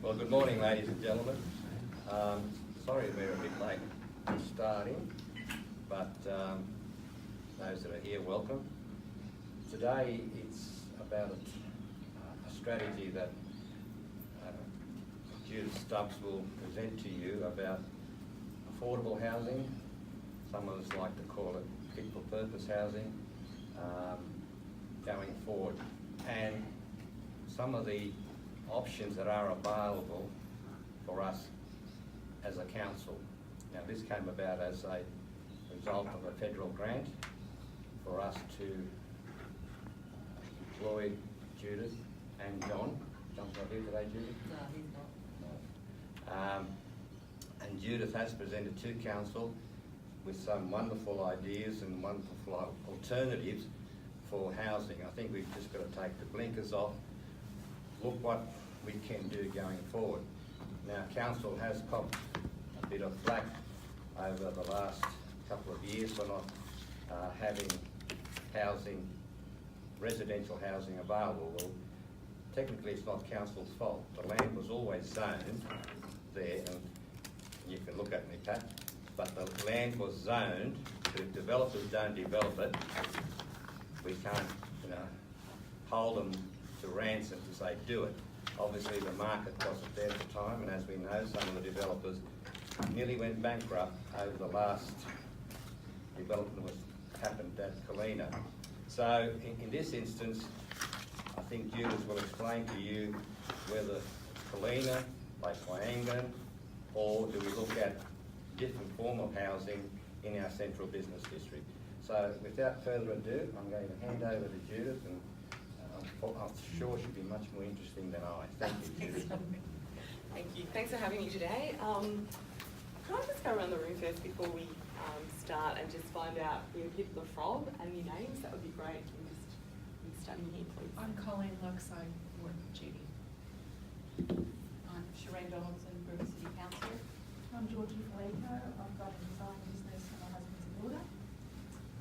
Well, good morning, ladies and gentlemen. Sorry we're a bit late starting, but those that are here, welcome. Today it's about a strategy that Judith Stubbs will present to you about affordable housing. Some of us like to call it fit-for-purpose housing going forward, and some of the options that are available for us as a council. Now, this came about as a result of a federal grant for us to employ Judith and John. John's not here today, Judith? No, he's not. No. And Judith has presented to council with some wonderful ideas and wonderful alternatives for housing. I think we've just got to take the blinkers off, look what we can do going forward. Now, council has copped a bit of flack over the last couple of years for not having housing, residential housing available. Well, technically it's not council's fault. The land was always zoned there, and you can look at me, Pat, but the land was zoned. If developers don't develop it, we can't, hold them to ransom to say do it. Obviously the market wasn't there at the time, and as we know, some of the developers nearly went bankrupt over the last development that happened at Kalina. So in this instance, I think Judith will explain to you whether Kalina, like Wyangan, or do we look at different form of housing in our central business district. So without further ado, I'm going to hand over to Judith, and I'm sure she'll be much more interesting than I. Thank you, Judith. Thank you. Thanks for having me today. Can I just go around the room first before we start and just find out where people are from and your names? That would be great. Can we just start in here, please? I'm Colleen Lux. I work with Judy. I'm Shireen Donaldson, Griffith City Councillor. I'm Georgie Felico. I've got a design business and my husband's a builder.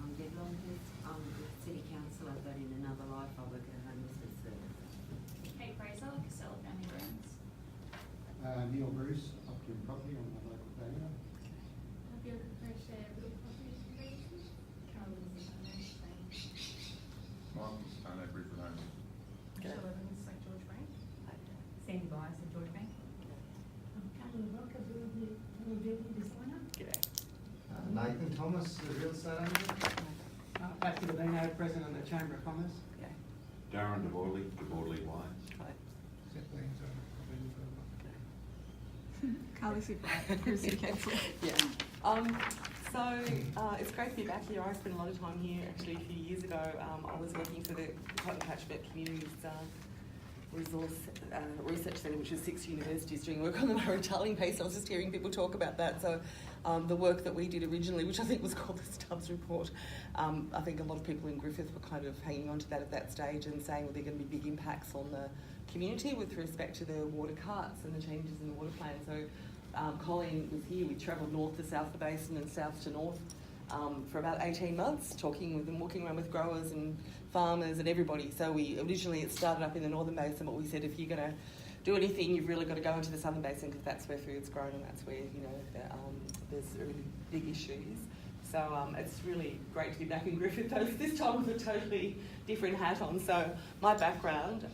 I'm Deb Longford. I'm the City Councillor, but in another life I work at a homelessness service. Kate Fraser, Casella Family Brands. Neil Bruce, Optimum Property on the local radio. Bianca Crochet, Little Property Services. Carolyn St Michael Stone, Brisbane Homes. Michelle Evans, St George Bank. Sandy Byers at George Bank. I'm Carolyn Rocker, building designer. G'day. Nathan Thomas, the real estate agent. Pat Filipino, President of the Chamber of Commerce. Okay. Darren DeBoardley Wines. Hi. Carly Super, City Council. Yeah. It's great to be back here. I spent a lot of time here actually a few years ago. I was working for the Cotton Patchment Communities Research Centre, which was 6 universities doing work on the Murray-Darling piece. I was just hearing people talk about that. So the work that we did originally, which I think was called the Stubbs Report, I think a lot of people in Griffith were kind of hanging on to that at that stage and saying, well, there are going to be big impacts on the community with respect to the water carts and the changes in the water plan. So Colleen was here. We travelled north to south of the basin and south to north for about 18 months, talking with them, walking around with growers and farmers and everybody. So it started up in the northern basin, but we said if you're going to do anything, you've really got to go into the southern basin because that's where food's grown and that's where there's really big issues. So it's really great to be back in Griffith, this time with a totally different hat on. So my background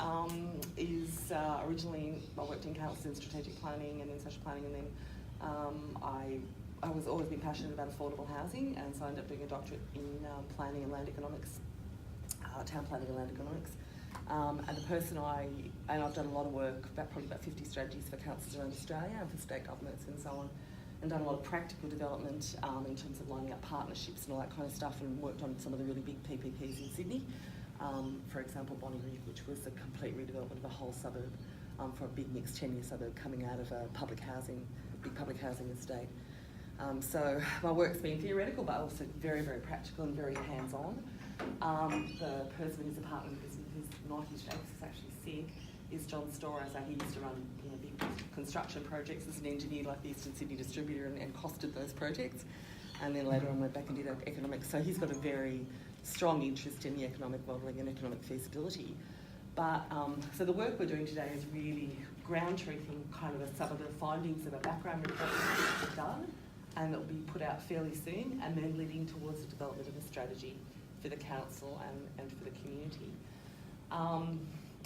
is originally I worked in council in strategic planning and in social planning, and then I was always been passionate about affordable housing, and so I ended up doing a doctorate in planning and land economics, town planning and land economics. And the person I've done a lot of work, probably about 50 strategies for councils around Australia and for state governments and so on, and done a lot of practical development in terms of lining up partnerships and all that kind of stuff, and worked on some of the really big PPPs in Sydney. For example, Bonnyrigg, which was a complete redevelopment of a whole suburb for a big mixed 10-year suburb coming out of a big public housing estate. So my work's been theoretical, but also very, very practical and very hands-on. The person who's a partner who's not his face is actually sick is John Storer. So he used to run big construction projects as an engineer like the Eastern Sydney Distributor and costed those projects. And then later on went back and did economics. So he's got a very strong interest in the economic modelling and economic feasibility. But so the work we're doing today is really ground truthing kind of some of the findings of a background report that we've done, and it'll be put out fairly soon, and then leading towards the development of a strategy for the council and for the community.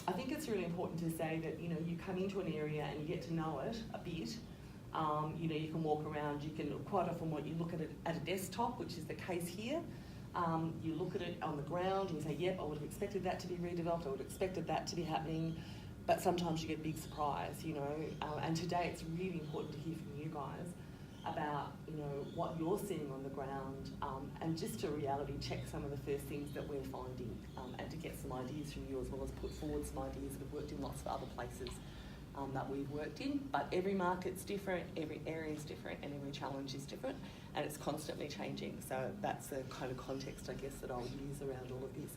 I think it's really important to say that, you know, you come into an area and you get to know it a bit. You know, you can walk around, you can, quite often what you look at it at a desktop, which is the case here. You look at it on the ground and you say, yep, I would have expected that to be redeveloped, I would have expected that to be happening, but sometimes you get a big surprise, you know, and today it's really important to hear from you guys about, you know, what you're seeing on the ground, and just to reality check some of the first things that we're finding, and to get some ideas from you, as well as put forward some ideas that have worked in lots of other places that we've worked in. But every market's different, every area is different, and every challenge is different, and it's constantly changing. So that's the kind of context, I guess, that I would use around all of this.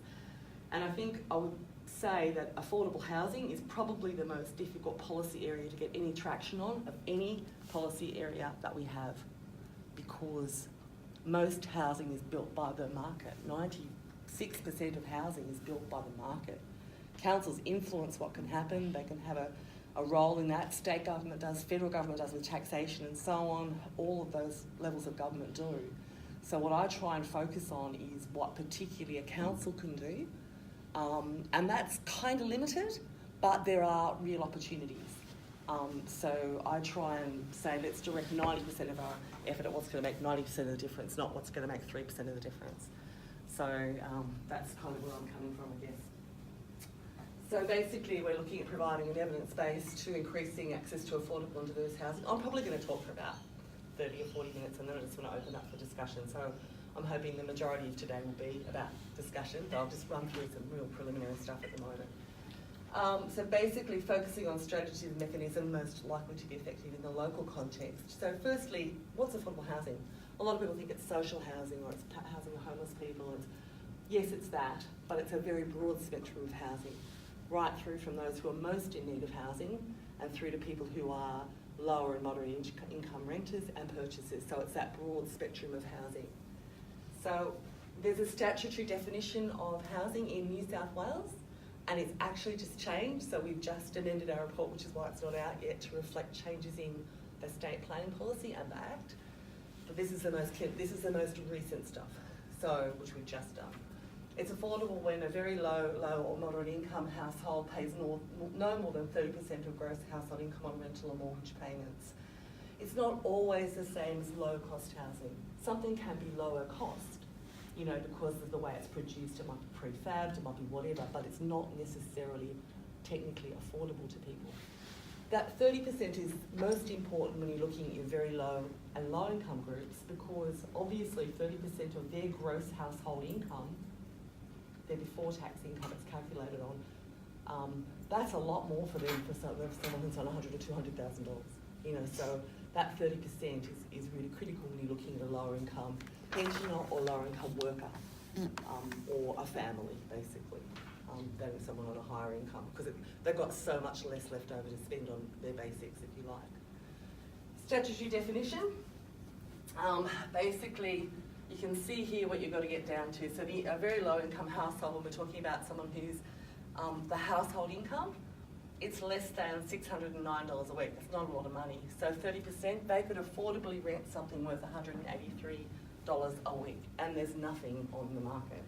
And I think I would say that affordable housing is probably the most difficult policy area to get any traction on of any policy area that we have, because most housing is built by the market. 96% of housing is built by the market. Councils influence what can happen. They can have a role in that. State government does, federal government does with taxation and so on. All of those levels of government do. So what I try and focus on is what particularly a council can do. And that's kind of limited, but there are real opportunities. So I try and say, let's direct 90% of our effort at what's going to make 90% of the difference, not what's going to make 3% of the difference. So that's kind of where I'm coming from, I guess. So basically, we're looking at providing an evidence base to increasing access to affordable and diverse housing. I'm probably going to talk for about 30 or 40 minutes, and then I just want to open up for discussion. So I'm hoping the majority of today will be about discussion, but I'll just run through some real preliminary stuff at the moment. So basically, focusing on strategies and mechanisms most likely to be effective in the local context. So firstly, what's affordable housing? A lot of people think it's social housing, or it's housing for homeless people. Yes, it's that, but it's a very broad spectrum of housing, right through from those who are most in need of housing and through to people who are lower and moderate income renters and purchasers. So it's that broad spectrum of housing. So there's a statutory definition of housing in New South Wales, and it's actually just changed. So we've just amended our report, which is why it's not out yet, to reflect changes in the state planning policy and the Act. But this is the most recent stuff, so which we've just done. It's affordable when a very low or moderate income household pays no more than 30% of gross household income on rental or mortgage payments. It's not always the same as low cost housing. Something can be lower cost, you know, because of the way it's produced. It might be prefabbed, it might be whatever, but it's not necessarily technically affordable to people. That 30% is most important when you're looking at very low and low income groups, because obviously 30% of their gross household income, their before tax income it's calculated on, that's a lot more for them for someone who's on $100,000 or $200,000. You know, so that 30% is really critical when you're looking at a lower income pensioner or lower income worker, or a family basically, than someone on a higher income, because they've got so much less left over to spend on their basics, if you like. Statutory definition. Basically, you can see here what you've got to get down to. So a very low income household, when we're talking about someone who's the household income, it's less than $609 a week. That's not a lot of money. So 30%, they could affordably rent something worth $183 a week, and there's nothing on the market.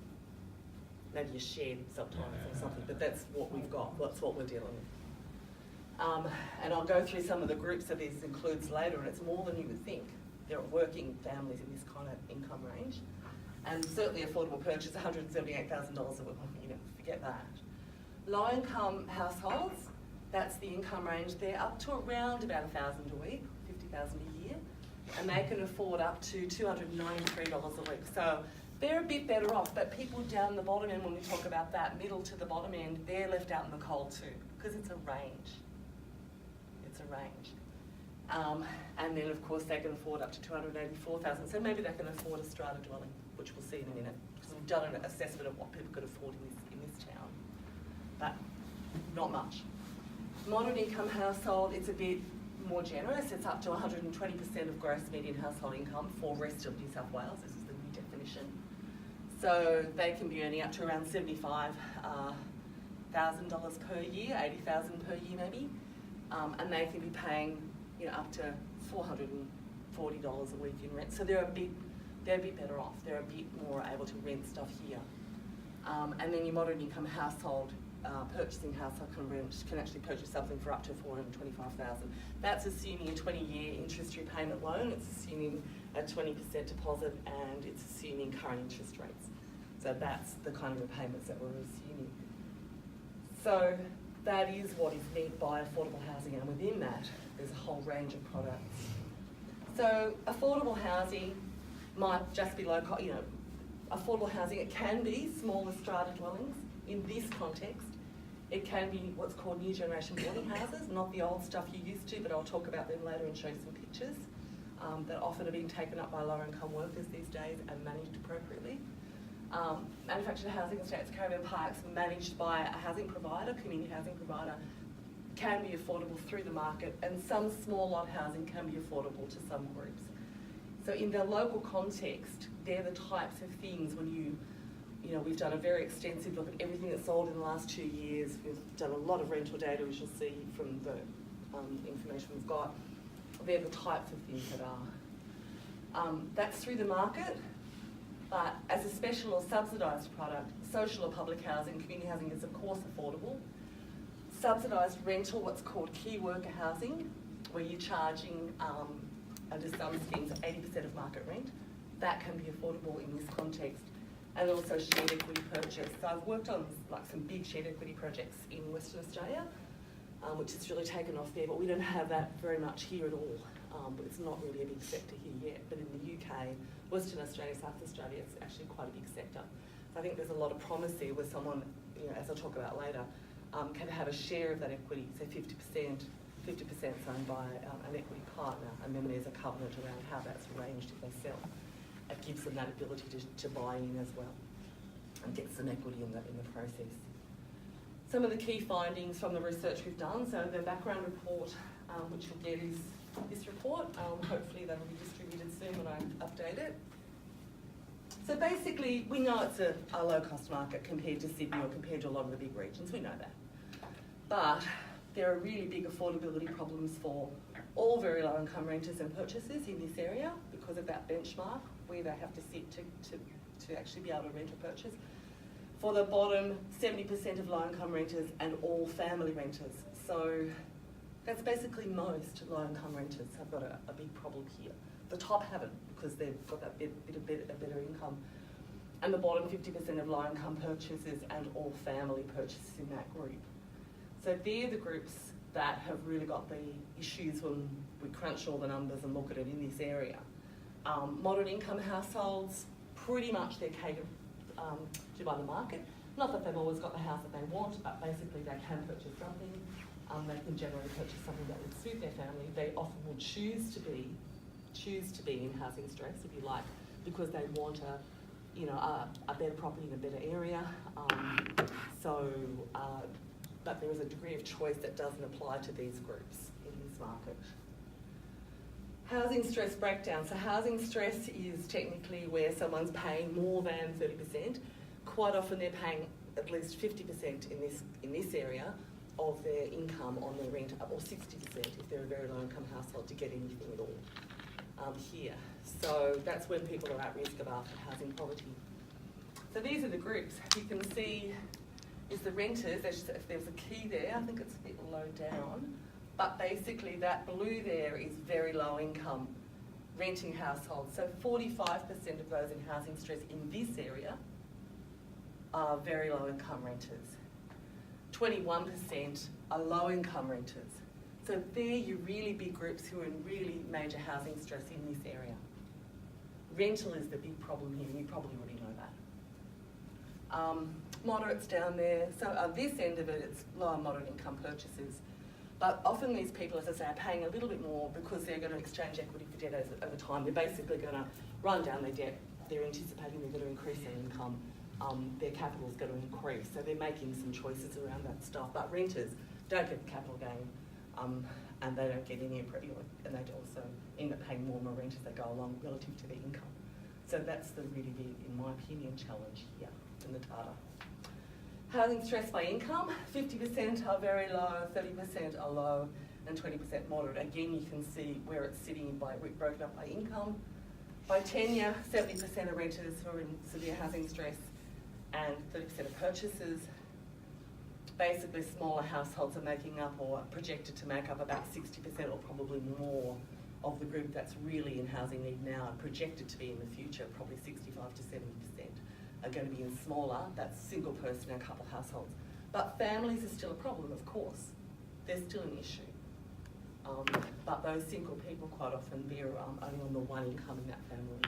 Maybe a shed sometimes or something, but that's what we've got. That's what we're dealing with. And I'll go through some of the groups that this includes later, and it's more than you would think. There are working families in this kind of income range, and certainly affordable purchase, $178,000 a week. You know, forget that. Low income households, that's the income range. They're up to around about $1,000 a week, $50,000 a year, and they can afford up to $293 a week. So they're a bit better off, but people down the bottom end, when we talk about that middle to the bottom end, they're left out in the cold too, because it's a range. It's a range. And then of course they can afford up to $284,000. So maybe they can afford a strata dwelling, which we'll see in a minute, because we've done an assessment of what people could afford in this town, but not much. Moderate income household, it's a bit more generous. It's up to 120% of gross median household income for rest of New South Wales. This is the new definition. So they can be earning up to around $75 $1,000 per year, $80,000 per year maybe, and they can be paying up to $440 a week in rent. So they're a bit better off. They're a bit more able to rent stuff here. And then your moderate income household, purchasing household can actually purchase something for up to $425,000. That's assuming a 20-year interest repayment loan. It's assuming a 20% deposit, and it's assuming current interest rates. So that's the kind of repayments that we're assuming. So that is what is meant by affordable housing, and within that, there's a whole range of products. So affordable housing might just be low cost, affordable housing, it can be smaller strata dwellings. In this context, it can be what's called new generation boarding houses, not the old stuff you used to, but I'll talk about them later and show some pictures that often are being taken up by lower income workers these days and managed appropriately. Manufactured housing estates, caravan parks managed by a housing provider, community housing provider, can be affordable through the market, and some small lot housing can be affordable to some groups. So in the local context, they're the types of things when we've done a very extensive look at everything that's sold in the last 2 years. We've done a lot of rental data, as you'll see from the information we've got. They're the types of things that are. That's through the market, but as a special or subsidised product, social or public housing, community housing is of course affordable. Subsidised rental, what's called key worker housing, where you're charging, under some schemes, 80% of market rent. That can be affordable in this context. And also shared equity purchase. So I've worked on some big shared equity projects in Western Australia, which has really taken off there, but we don't have that very much here at all. But it's not really a big sector here yet. But in the UK, Western Australia, South Australia, it's actually quite a big sector. So I think there's a lot of promise there where someone, as I'll talk about later, can have a share of that equity, so 50% owned by an equity partner, and then there's a covenant around how that's arranged if they sell. It gives them that ability to buy in as well and get some equity in the process. Some of the key findings from the research we've done, so the background report, which you'll get is this report. Hopefully that'll be distributed soon when I update it. So basically, we know it's a low-cost market compared to Sydney or compared to a lot of the big regions. We know that. But there are really big affordability problems for all very low-income renters and purchasers in this area because of that benchmark where they have to sit to actually be able to rent or purchase. For the bottom, 70% of low-income renters and all family renters. So that's basically most low-income renters have got a big problem here. The top haven't because they've got that a better income. And the bottom, 50% of low-income purchasers and all family purchases in that group. So they're the groups that have really got the issues when we crunch all the numbers and look at it in this area. Moderate income households, pretty much they're catered to by the market. Not that they've always got the house that they want, but basically they can purchase something. They can generally purchase something that would suit their family. They often will choose to be in housing stress, if you like, because they want a better property in a better area. But there is a degree of choice that doesn't apply to these groups in this market. Housing stress breakdown. So housing stress is technically where someone's paying more than 30%. Quite often they're paying at least 50% in this area of their income on their rent, or 60% if they're a very low income household to get anything at all here. So that's when people are at risk of after housing poverty. So these are the groups. You can see is the renters, if there's a key there, I think it's a bit low down, but basically that blue there is very low income renting households. So 45% of those in housing stress in this area are very low income renters. 21% are low income renters. So they're your really big groups who are in really major housing stress in this area. Rental is the big problem here, and you probably already know that. Moderates down there. So at this end of it, it's low and moderate income purchases. But often these people, as I say, are paying a little bit more because they're going to exchange equity for debt over time. They're basically going to run down their debt. They're anticipating they're going to increase their income. Their capital is going to increase. So they're making some choices around that stuff. But renters don't get the capital gain, and they don't get any, and they also end up paying more and more rent as they go along relative to their income. So that's the really big, in my opinion, challenge here in the data. Housing stress by income, 50% are very low, 30% are low, and 20% moderate. Again, you can see where it's sitting broken up by income. By tenure, 70% of renters who are in severe housing stress and 30% of purchasers. Basically, smaller households are making up or are projected to make up about 60% or probably more of the group that's really in housing need now and projected to be in the future, probably 65 to 70% are going to be in smaller, that's single person and couple households. But families are still a problem, of course. They're still an issue. But those single people quite often, they're only on the one income in that family.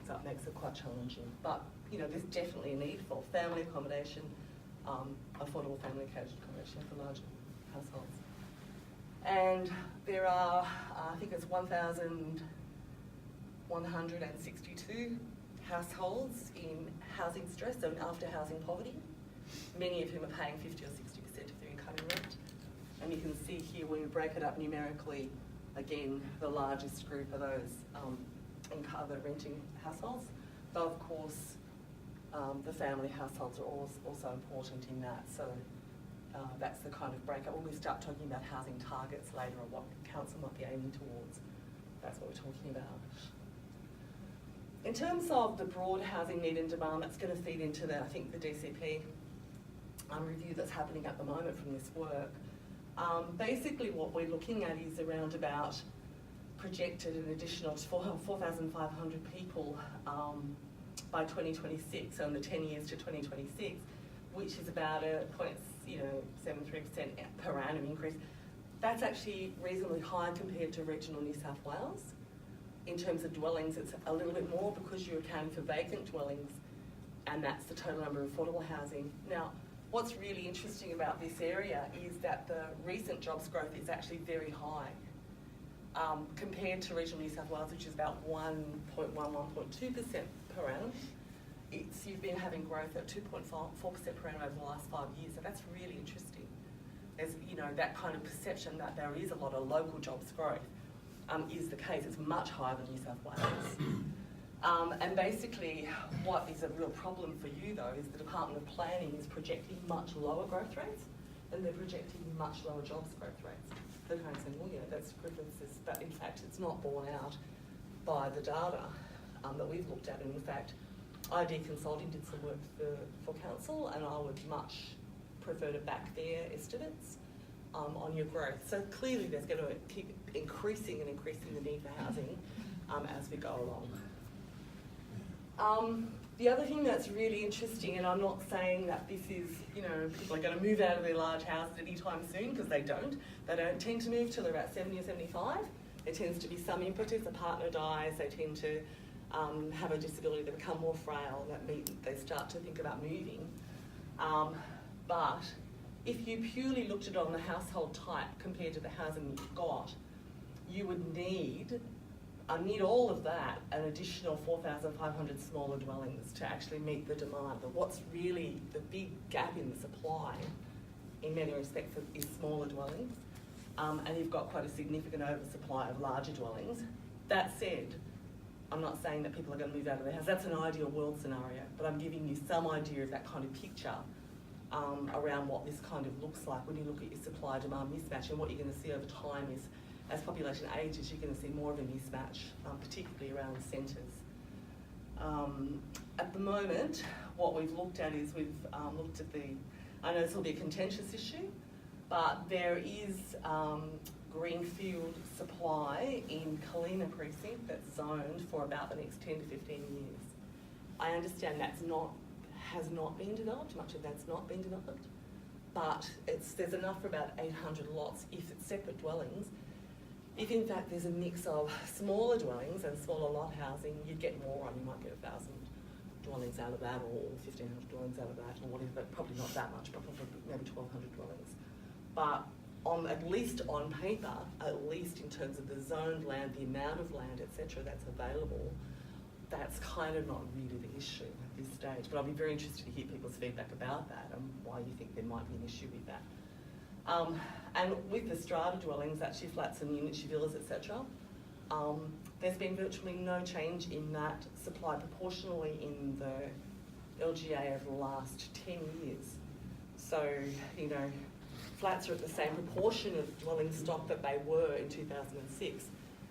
So it makes it quite challenging. But, you know, there's definitely a need for family accommodation, affordable family accommodation for large households. And there are, I think it's 1,162 households in housing stress, so after housing poverty, many of whom are paying 50 or 60% of their income in rent. And you can see here when we break it up numerically, again, the largest group are those other renting households. Though of course, the family households are also important in that. So that's the kind of breakup. When we start talking about housing targets later or what council might be aiming towards, that's what we're talking about. In terms of the broad housing need and demand, that's going to feed into the, I think, the DCP review that's happening at the moment from this work. Basically what we're looking at is around about projected an additional 4,500 people by 2026, so in the 10 years to 2026, which is about a 0.73% per annum increase. That's actually reasonably high compared to regional New South Wales. In terms of dwellings, it's a little bit more because you're accounting for vacant dwellings, and that's the total number of affordable housing. Now, what's really interesting about this area is that the recent jobs growth is actually very high compared to regional New South Wales, which is about 1.2% per annum. You've been having growth at 2.4% per annum over the last 5 years, so that's really interesting. There's, you know, that kind of perception that there is a lot of local jobs growth is the case. It's much higher than New South Wales. And basically, what is a real problem for you, though, is the Department of Planning is projecting much lower growth rates, and they're projecting much lower jobs growth rates. They're kind of saying, well, yeah, that's Griffith's, but in fact, it's not borne out by the data that we've looked at. And in fact, ID Consulting did some work for council, and I would much prefer to back their estimates on your growth. So clearly, there's going to keep increasing the need for housing as we go along. The other thing that's really interesting, and I'm not saying that this is, you know, people are going to move out of their large houses anytime soon, because they don't. They don't tend to move till they're about 70 or 75. There tends to be some impetus, a partner dies, they tend to have a disability, they become more frail, they start to think about moving. But if you purely looked at it on the household type compared to the housing you've got, you would need all of that, an additional 4,500 smaller dwellings to actually meet the demand. But what's really the big gap in the supply, in many respects, is smaller dwellings. And you've got quite a significant oversupply of larger dwellings. That said, I'm not saying that people are going to move out of their house. That's an ideal world scenario, but I'm giving you some idea of that kind of picture around what this kind of looks like when you look at your supply-demand mismatch. And what you're going to see over time is, as population ages, you're going to see more of a mismatch, particularly around centres. At the moment, what we've looked at is we've looked at I know this will be a contentious issue, but there is greenfield supply in Kalina precinct that's zoned for about the next 10 to 15 years. I understand has not been developed, much of that's not been developed, but there's enough for about 800 lots if it's separate dwellings. If in fact there's a mix of smaller dwellings and smaller lot housing, you'd get more on. You might get 1,000 dwellings out of that, or 1,500 dwellings out of that, or whatever, but probably not that much, probably maybe 1,200 dwellings. But at least on paper, at least in terms of the zoned land, the amount of land, etc., that's available, that's kind of not really the issue at this stage. But I'll be very interested to hear people's feedback about that and why you think there might be an issue with that. And with the strata dwellings, actually flats and units, villas, etc., there's been virtually no change in that supply proportionally in the LGA over the last 10 years. So, you know, flats are at the same proportion of dwelling stock that they were in 2006.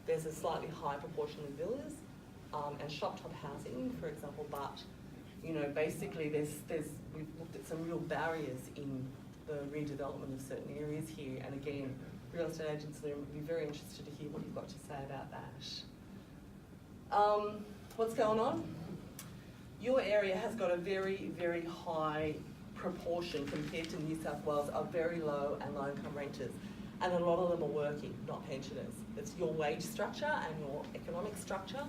There's a slightly higher proportion of villas and shop top housing, for example, but, you know, basically we've looked at some real barriers in the redevelopment of certain areas here, and again, real estate agents would be very interested to hear what you've got to say about that. What's going on? Your area has got a very, very high proportion compared to New South Wales of very low and low income renters, and a lot of them are working, not pensioners. It's your wage structure and your economic structure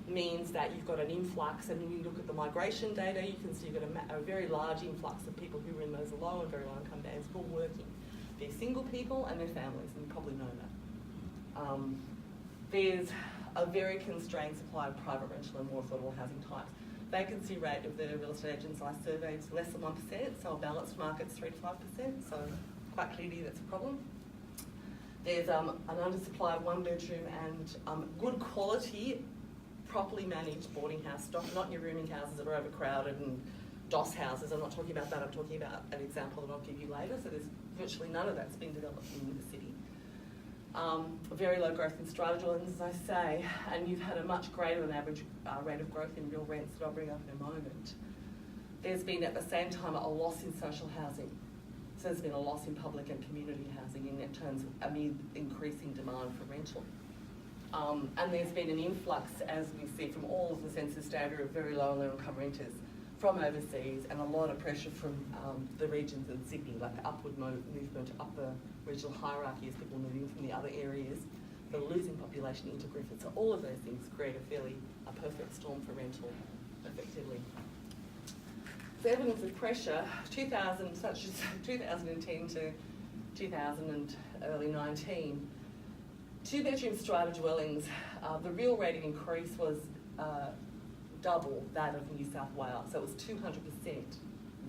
means that you've got an influx, and when you look at the migration data, you can see you've got a very large influx of people who are in those low and very low income bands who are working. They're single people and their families, and you probably know that. There's a very constrained supply of private rental and more affordable housing types. Vacancy rate of the real estate agents I surveyed is less than 1%, so a balanced market's 3 to 5%, so quite clearly that's a problem. There's an undersupply of one bedroom and good quality, properly managed boarding house stock, not your rooming houses that are overcrowded and DOS houses. I'm not talking about that, I'm talking about an example that I'll give you later. So there's virtually none of that's been developed in the city. Very low growth in strata dwellings, as I say, and you've had a much greater than average rate of growth in real rents that I'll bring up in a moment. There's been at the same time a loss in social housing. So there's been a loss in public and community housing in terms of amid increasing demand for rental. And there's been an influx, as we see from all of the census data, of very low and low income renters from overseas, and a lot of pressure from the regions in Sydney, like the upward movement up the regional hierarchy as people moving from the other areas, the losing population into Griffith. So all of those things create a perfect storm for rental, effectively. So evidence of pressure, 2000, such as 2010 to 2000 and early 19, 2-bedroom strata dwellings, the real rate of increase was double that of New South Wales. So it was 200%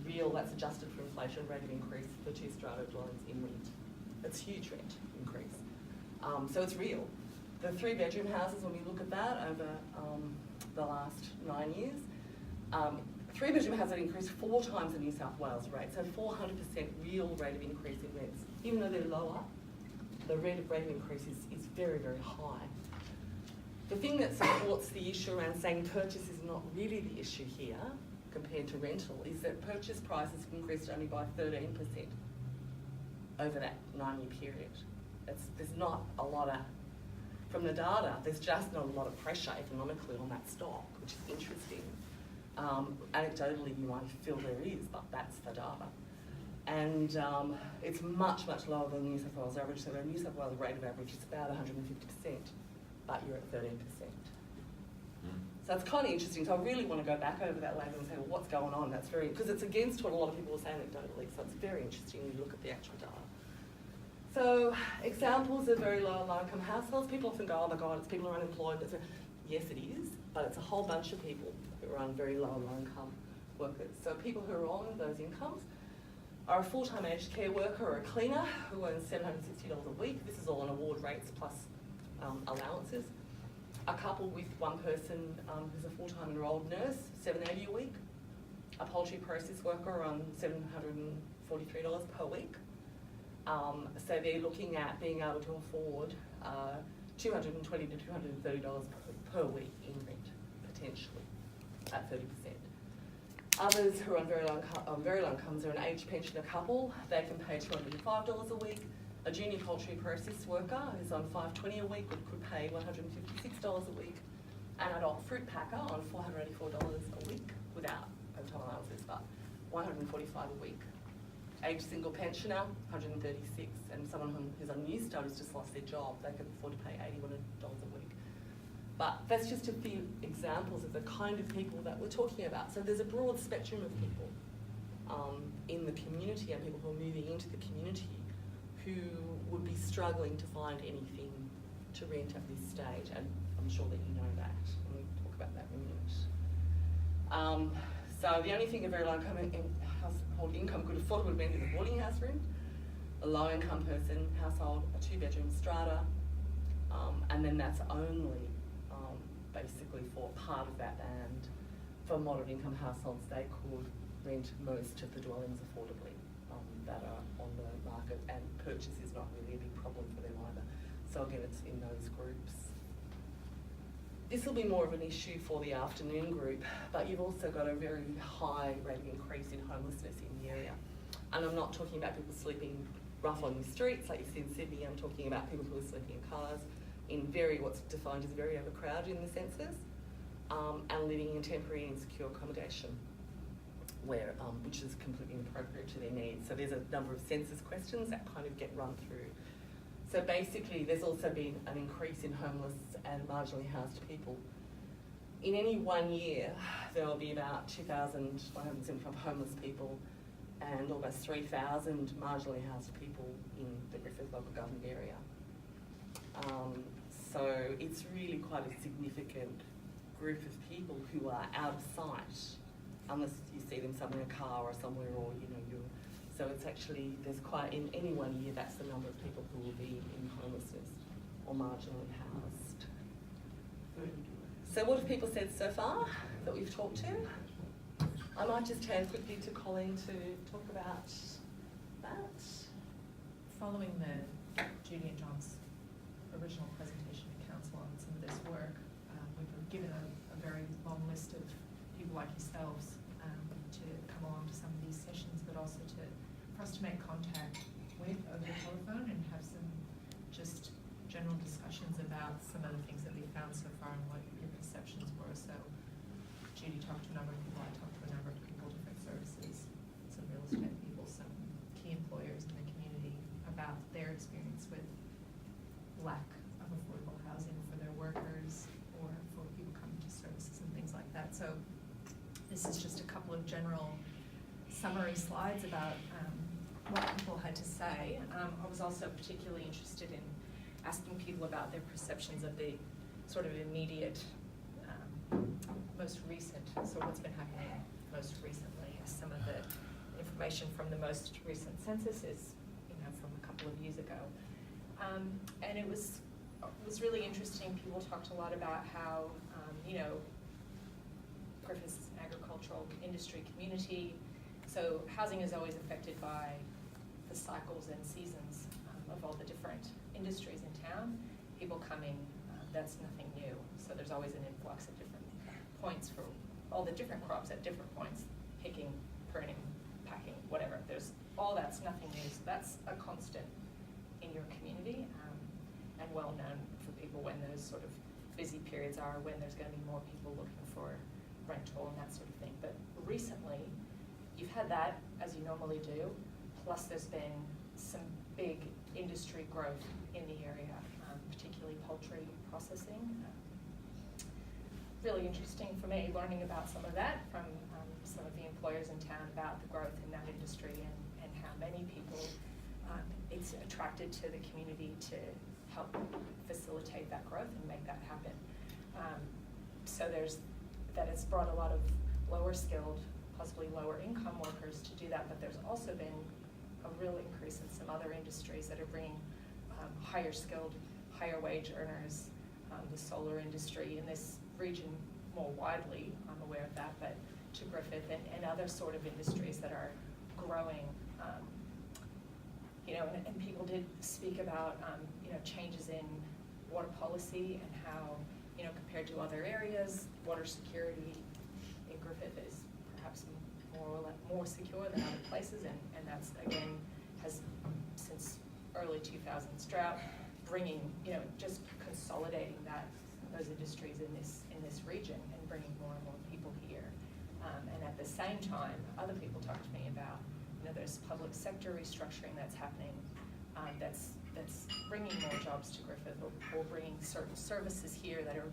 real, that's adjusted for inflation, rate of increase for 2 strata dwellings in rent. It's huge rent increase. So it's real. The 3-bedroom houses, when we look at that over the last 9 years, 3-bedroom houses increased 4 times the New South Wales rate, so 400% real rate of increase in rents. Even though they're lower, the rate of increase is very, very high. The thing that supports the issue around saying purchase is not really the issue here compared to rental is that purchase prices have increased only by 13% over that 9-year period. There's not a lot of, from the data, there's just not a lot of pressure economically on that stock, which is interesting. Anecdotally, you might feel there is, but that's the data. And it's much, much lower than the New South Wales average. So the New South Wales rate of average is about 150%, but you're at 13%. So it's kind of interesting. So I really want to go back over that later and say, well, what's going on? That's very, because it's against what a lot of people are saying anecdotally. So it's very interesting when you look at the actual data. So examples of very low and low income households. People often go, oh my God, it's people who are unemployed. Yes, it is, but it's a whole bunch of people who are on very low and low income workers. So people who are on those incomes are a full-time aged care worker or a cleaner who earns $760 a week. This is all on award rates plus allowances. A couple with one person who's a full-time enrolled nurse, $780 a week. A poultry process worker on $743 per week. So they're looking at being able to afford $220 to $230 per week in rent, potentially, at 30%. Others who are on very low incomes are an aged pensioner couple. They can pay $205 a week. A junior poultry process worker who's on $520 a week could pay $156 a week. An adult fruit packer on $484 a week without overtime allowances, but $145 a week. Aged single pensioner, $136, and someone who's on New Start who's just lost their job, they can afford to pay $81 a week. But that's just a few examples of the kind of people that we're talking about. So there's a broad spectrum of people in the community and people who are moving into the community who would be struggling to find anything to rent at this stage, and I'm sure that you know that, and we'll talk about that in a minute. So the only thing a very low income household income could afford would be a boarding house rent, a low income person household, a 2-bedroom strata, and then that's only basically for part of that band. For moderate income households, they could rent most of the dwellings affordably that are on the market, and purchase is not really a big problem for them either. So again, it's in those groups. This will be more of an issue for the afternoon group, but you've also got a very high rate of increase in homelessness in the area. And I'm not talking about people sleeping rough on the streets like you see in Sydney. I'm talking about people who are sleeping in cars, in what's defined as very overcrowded in the census, and living in temporary and insecure accommodation, which is completely inappropriate to their needs. So there's a number of census questions that kind of get run through. So basically, there's also been an increase in homeless and marginally housed people. In any 1 year, there will be about 2,175 homeless people and almost 3,000 marginally housed people in the Griffith local government area. So it's really quite a significant group of people who are out of sight, unless you see them somewhere in a car or somewhere, or so it's actually, there's quite, in any 1 year, that's the number of people who will be in homelessness or marginally housed. So what have people said so far that we've talked to? I might just hand quickly to Colleen to talk about that. Following Judy and John's original presentation to council on some of this work, we've been given a very long list of people like yourselves to come along to some of these sessions, but also for us to make contact with over the telephone and have some just general discussions about some of the things that we found so far and what your perceptions were. So Judy talked to a number of people, I talked to a number of people, different services, some real estate people, some key employers in the community about their experience with lack of affordable housing for their workers or for people coming to services and things like that. So this is just a couple of general summary slides about what people had to say. I was also particularly interested in asking people about their perceptions of the sort of immediate, most recent, so what's been happening most recently. Some of the information from the most recent census is, from a couple of years ago. And it was really interesting. People talked a lot about how, Griffith's an agricultural industry community, so housing is always affected by the cycles and seasons of all the different industries in town. People coming, that's nothing new. So there's always an influx at different points for all the different crops at different points, picking, pruning, packing, whatever. There's all that's nothing new. So that's a constant in your community, and well known for people when those sort of busy periods are, when there's going to be more people looking for rental and that sort of thing. But recently, you've had that, as you normally do, plus there's been some big industry growth in the area, particularly poultry processing. Really interesting for me learning about some of that from some of the employers in town about the growth in that industry and how many people it's attracted to the community to help facilitate that growth and make that happen. So it's brought a lot of lower skilled, possibly lower income workers to do that, but there's also been a real increase in some other industries that are bringing higher skilled, higher wage earners, the solar industry in this region more widely, I'm aware of that, but to Griffith and other sort of industries that are growing. And people did speak about changes in water policy and how, compared to other areas, water security in Griffith is perhaps more secure than other places, and that's again has since early 2000s drought bringing just consolidating those industries in this region and bringing more and more people here, and at the same time other people talk to me about there's public sector restructuring that's happening, that's bringing more jobs to Griffith or bringing certain services here that are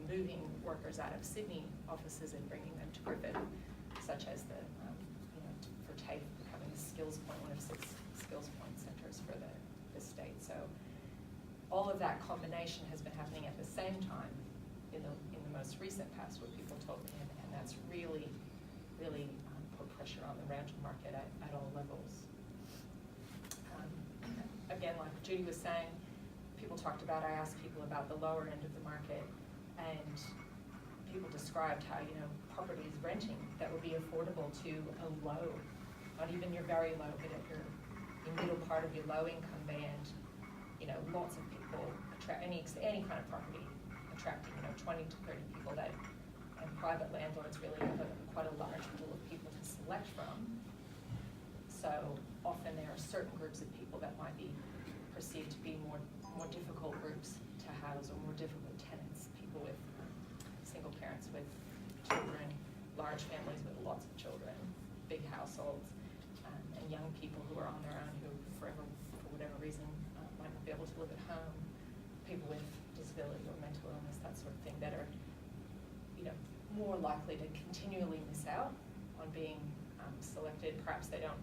moving workers out of Sydney offices and bringing them to Griffith, such as the for TAFE becoming a skills point, one of 6 skills point centers for the state. So all of that combination has been happening at the same time in the most recent past, what people told me, and that's really put pressure on the rental market at all levels. Again, like Judy was saying, people talked about, I asked people about the lower end of the market, and people described how, properties renting that would be affordable to a low not even your very low, but at your middle part of your low income band, you know, lots of people attract, any kind of property attracting, you know, 20 to 30 people that, and private landlords really have quite a large pool of people to select from. So often there are certain groups of people that might be perceived to be more difficult groups to house, or more difficult tenants, people with single parents with children, large families with lots of children, big households, and young people who are on their own, who for whatever reason might not be able to live at home, people with disability or mental illness, that sort of thing, that are, you know, more likely to continually miss out on being selected. Perhaps they don't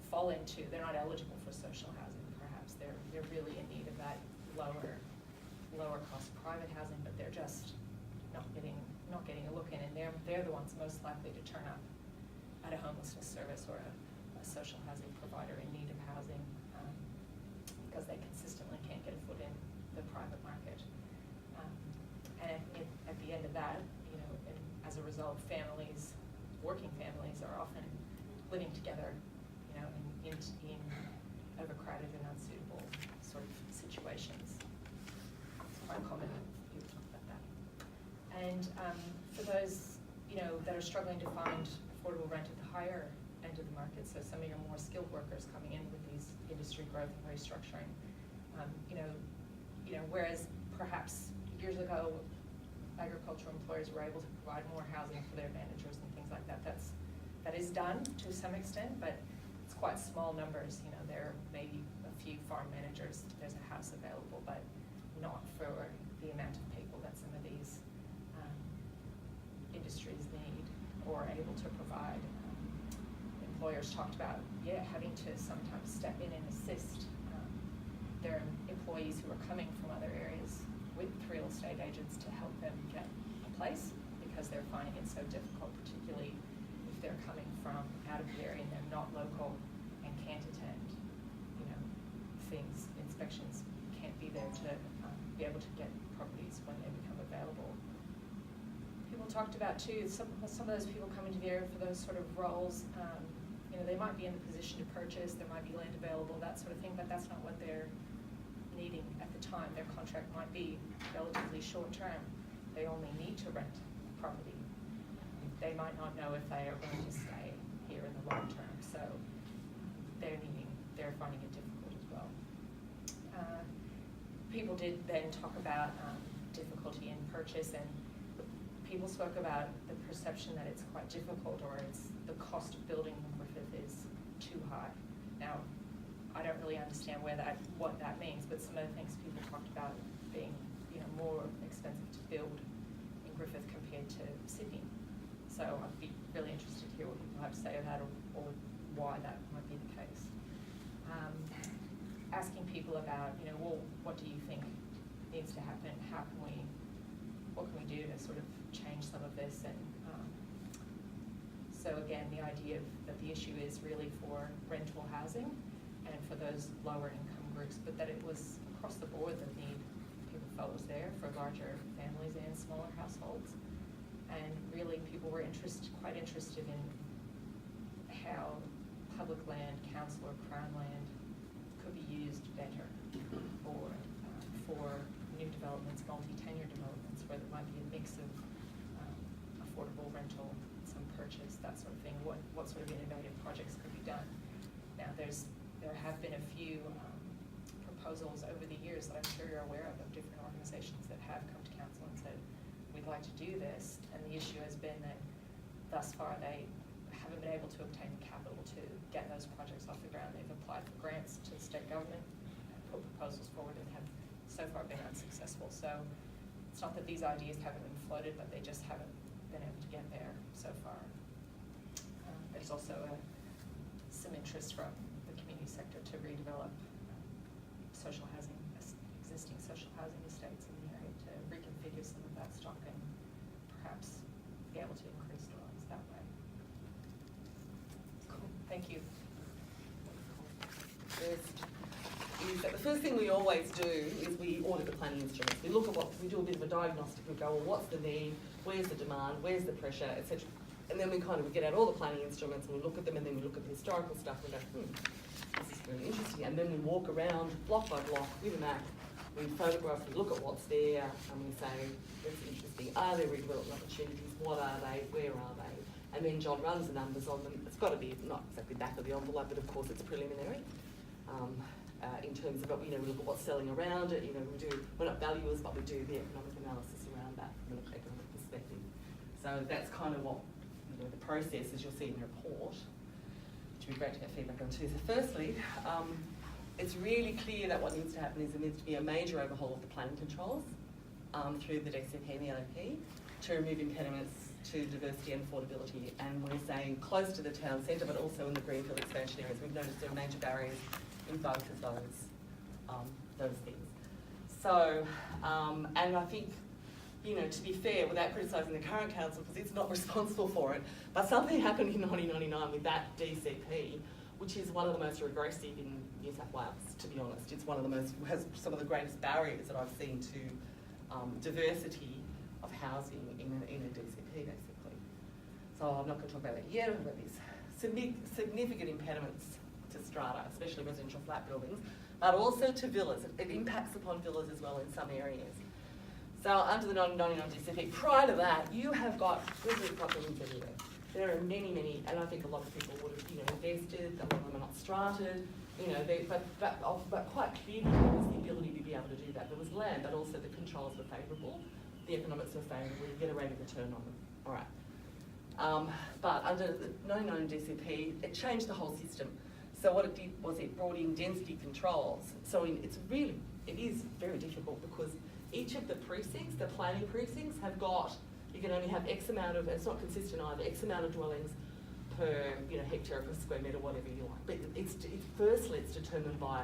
fall into, they're not eligible for social housing, perhaps they're really in need of that lower cost private housing, but they're just not getting a look in, and they're the ones most likely to turn up at a homelessness service or a social housing provider in need of housing, because they consistently can't get a foot in the private market. And at the end of that, you know, and as a result, families, working families, are often living together, you know, in overcrowded and unsuitable sort of situations. It's quite common that people talk about that. And for those, you know, that are struggling to find affordable rent at the higher end of the market, so some of your more skilled workers coming in with these industry growth and restructuring, you know, whereas perhaps years ago, agricultural employers were able to provide more housing for their managers and things like that. That is done to some extent, but it's quite small numbers. You know, there may be a few farm managers, there's a house available, but not for the amount of people that some of these industries need or are able to provide. Employers talked about, having to sometimes step in and assist their employees who are coming from other areas with real estate agents to help them get a place, because they're finding it so difficult, particularly if they're coming from out of the area and they're not local and can't attend, you know, things, inspections, can't be there to be able to get properties when they become available. People talked about too, some of those people coming to the area for those sort of roles, you know, they might be in the position to purchase, there might be land available, that sort of thing, but that's not what they're needing at the time. Their contract might be relatively short term. They only need to rent property. They might not know if they are going to stay here in the long term, so they're finding it difficult as well. People did then talk about difficulty in purchase, and people spoke about the perception that it's quite difficult, or it's the cost of building in Griffith is too high. Now, I don't really understand what that means, but some of the things people talked about being, you know, more expensive to build in Griffith compared to Sydney. So I'd be really interested to hear what people have to say about that, or why that might be the case. Asking people about, you know, well, what do you think needs to happen? What can we do to sort of change some of this? And so again, the idea that the issue is really for rental housing and for those lower income groups, but that it was across the board that need people felt was there for larger families and smaller households. And really people were quite interested in how public land, council or crown land could be used better for new developments, multi-tenure developments, where there might be a mix of affordable rental, some purchase, that sort of thing. What sort of innovative projects could be done? Now there have been a few proposals over the years that I'm sure you're aware of different organizations that have come to council and said, we'd like to do this, and the issue has been that thus far they haven't been able to obtain the capital to get those projects off the ground. They've applied for grants to the state government and put proposals forward and have so far been unsuccessful. So it's not that these ideas haven't been floated, but they just haven't been able to get there so far. There's also some interest from the community sector to redevelop social housing, existing social housing estates in the area, to reconfigure some of that stock and perhaps be able to increase dwellings that way. Cool. Thank you. Is that the first thing we always do is we audit the planning instruments. We look at we do a bit of a diagnostic. We go, well, what's the need? Where's the demand? Where's the pressure, etc. And then we get out all the planning instruments and we look at them, and then we look at the historical stuff and we go, this is really interesting. And then we walk around block by block with a map, we photograph, we look at what's there, and we say, that's interesting. Are there redevelopment opportunities? What are they? Where are they? And then John runs the numbers on them. It's got to be not exactly back of the envelope, but of course it's preliminary. In terms of, we look at what's selling around it. We're not valuers, but we do the economic analysis around that from an economic perspective. So that's kind of what the process, as you'll see in the report, which would be great to get feedback on too. So firstly, it's really clear that what needs to happen is there needs to be a major overhaul of the planning controls through the DCP and the LAP to remove impediments to diversity and affordability. And we're saying close to the town centre, but also in the greenfield expansion areas. We've noticed there are major barriers in both of those things. So, and I think, to be fair, without criticising the current council, because it's not responsible for it, but something happened in 1999 with that DCP, which is one of the most regressive in New South Wales, to be honest. It's one of the has some of the greatest barriers that I've seen to diversity of housing in a DCP, basically. So I'm not going to talk about that yet, but there's significant impediments to strata, especially residential flat buildings, but also to villas. It impacts upon villas as well in some areas. So under the 1999 DCP, prior to that, you have got residential buildings everywhere. There are many, and I think a lot of people would have, invested. A lot of them are not strated, but quite clearly there was the ability to be able to do that. There was land, but also the controls were favourable, the economics were favourable. You get a rate of return on them. All right. But under the 99 DCP, it changed the whole system. So what it did was it brought in density controls. So it is very difficult because each of the precincts, the planning precincts, have got, you can only have X amount of, it's not consistent either, X amount of dwellings per hectare per square metre, whatever you like. But firstly it's determined by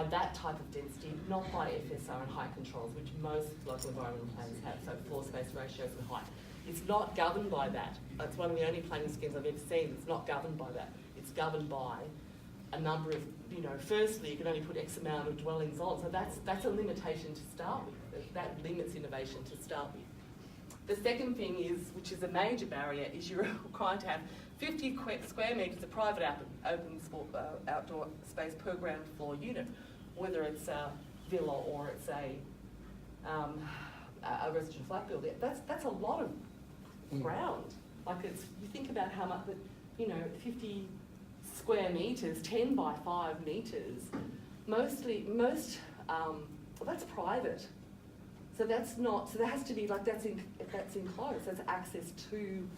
that type of density, not by FSR and height controls, which most local environmental plans have, so floor space ratios and height. It's not governed by that. It's one of the only planning schemes I've ever seen that's not governed by that. It's governed by a number of, firstly you can only put X amount of dwellings on, so that's a limitation to start with. That limits innovation to start with. The second thing is, which is a major barrier, is you're required to have 50 square metres of private open outdoor space per ground floor unit, whether it's a villa or it's a residential flat building. That's a lot of ground. You think about how much, 50 square metres, 10 by 5 metres, that's private. So that's not, so there has to be, that's enclosed, there's access to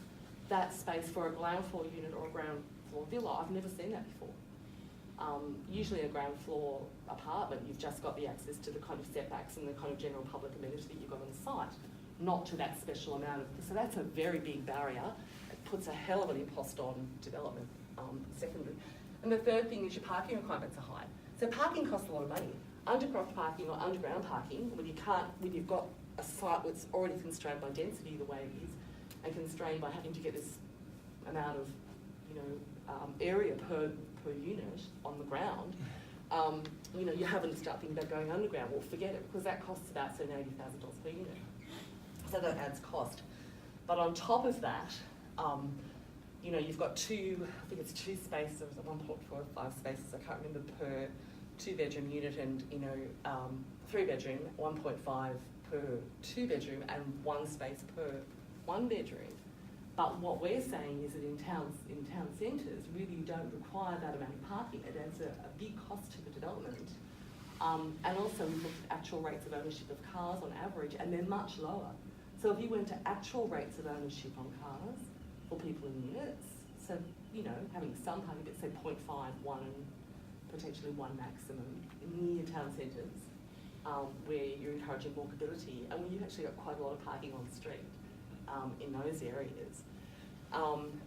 that space for a ground floor unit or a ground floor villa. I've never seen that before. Usually a ground floor apartment, you've just got the access to the kind of setbacks and the kind of general public amenity that you've got on the site, not to that special amount of, so that's a very big barrier. It puts a hell of an impost on development, secondly. And the third thing is your parking requirements are high. So parking costs a lot of money. Undercroft parking or underground parking, when you've got a site that's already constrained by density the way it is, and constrained by having to get this amount of, area per unit on the ground, you haven't start thinking about going underground. Well, forget it, because that costs about $80,000 per unit. So that adds cost. But on top of that, you've got two spaces, 1.45 spaces, I can't remember, per 2-bedroom unit, and 3-bedroom, 1.5 per 2-bedroom, and 1 space per 1-bedroom. But what we're saying is that in town centres, really you don't require that amount of parking. It adds a big cost to the development. And also we've looked at actual rates of ownership of cars on average, and they're much lower. So if you went to actual rates of ownership on cars for people in units, so, having some parking, but say 0.5, 1, and potentially 1 maximum near town centres, where you're encouraging walkability, and where you've actually got quite a lot of parking on the street in those areas.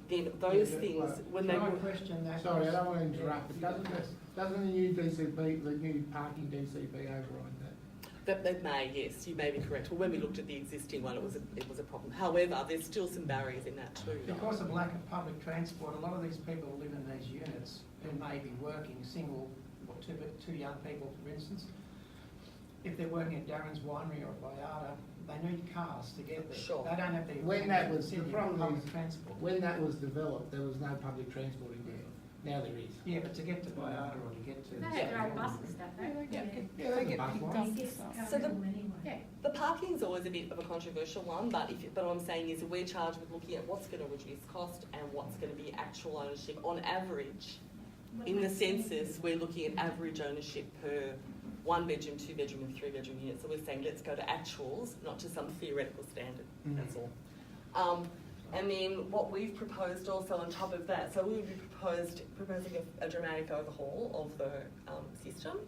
Then those things, when they... Can I question that? Sorry, I don't want to interrupt, but doesn't the new DCP, the new parking DCP override that? That may, yes, you may be correct. Well, when we looked at the existing one, it was a problem. However, there's still some barriers in that too. Because of lack of public transport, a lot of these people who live in these units who may be working, single or two young people, for instance, if they're working at Darren's Winery or at Vallarta, they need cars to get there. Sure. They don't have to. When that was, the Sydney, problem public is, transport. when that was developed, there was no public transport in there. Now there is. Yeah, but to get to Vallarta or to get to. They have their own buses, don't they? Yeah, They there's a get bus picked line. up. It's So the- governmental anyway. Yeah. The parking's always a bit of a controversial one, but what I'm saying is we're charged with looking at what's going to reduce cost and what's going to be actual ownership on average. In the census, we're looking at average ownership per 1 bedroom, 2 bedroom and 3 bedroom unit. So we're saying let's go to actuals, not to some theoretical standard, that's all. And then what we've proposed also on top of that, so we would be proposing a dramatic overhaul of the system,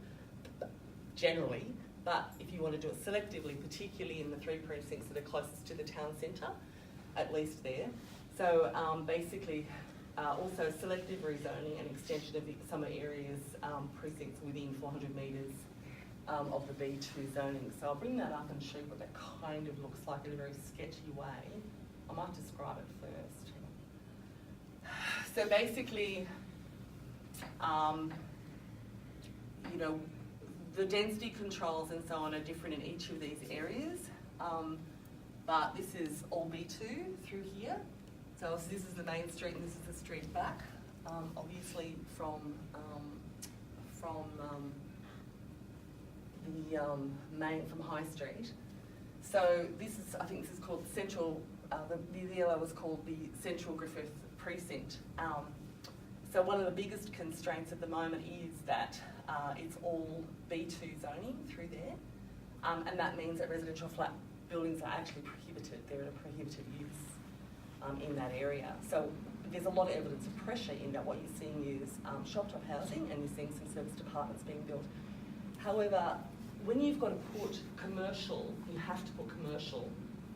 generally, but if you want to do it selectively, particularly in the 3 precincts that are closest to the town centre, at least there. So basically, also selective rezoning and extension of some areas, precincts within 400 metres of the B2 zoning. So I'll bring that up and show you what that kind of looks like in a very sketchy way. I might describe it first. So basically, you know, the density controls and so on are different in each of these areas, but this is all B2 through here. So this is the main street and this is the street back, obviously from High Street. So this is, I think this is called Central, the yellow was called the Central Griffith Precinct. So one of the biggest constraints at the moment is that it's all B2 zoning through there, and that means that residential flat buildings are actually prohibited. They're in a prohibited use in that area. So there's a lot of evidence of pressure in that. What you're seeing is shop top housing, and you're seeing some service departments being built. However, when you've got to put commercial, you have to put commercial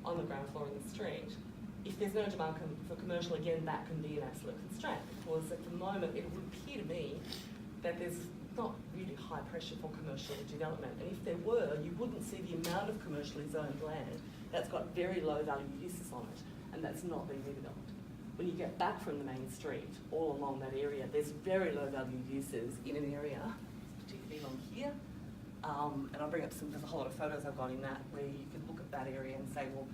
on the ground floor in the street. If there's no demand for commercial, again, that can be an absolute constraint, because at the moment it would appear to me that there's not really high pressure for commercial development. And if there were, you wouldn't see the amount of commercially zoned land that's got very low value uses on it, and that's not being redeveloped. When you get back from the main street, all along that area, there's very low value uses in an area, particularly along here. And I'll bring up there's a whole lot of photos I've got in that where you can look at that area and say, well,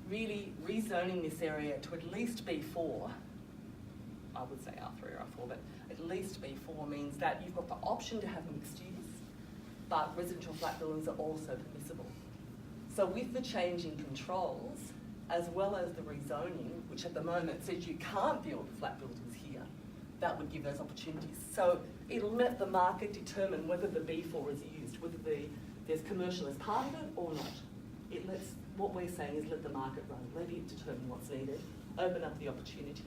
really rezoning this area to at least B4, I would say R3 or R4, but at least B4 means that you've got the option to have mixed use, but residential flat buildings are also permissible. So with the change in controls, as well as the rezoning, which at the moment says you can't build flat buildings here, that would give those opportunities. So it'll let the market determine whether the B4 is used, whether there's commercial as part of it or not. It lets, what we're saying is let the market run, let it determine what's needed, open up the opportunity.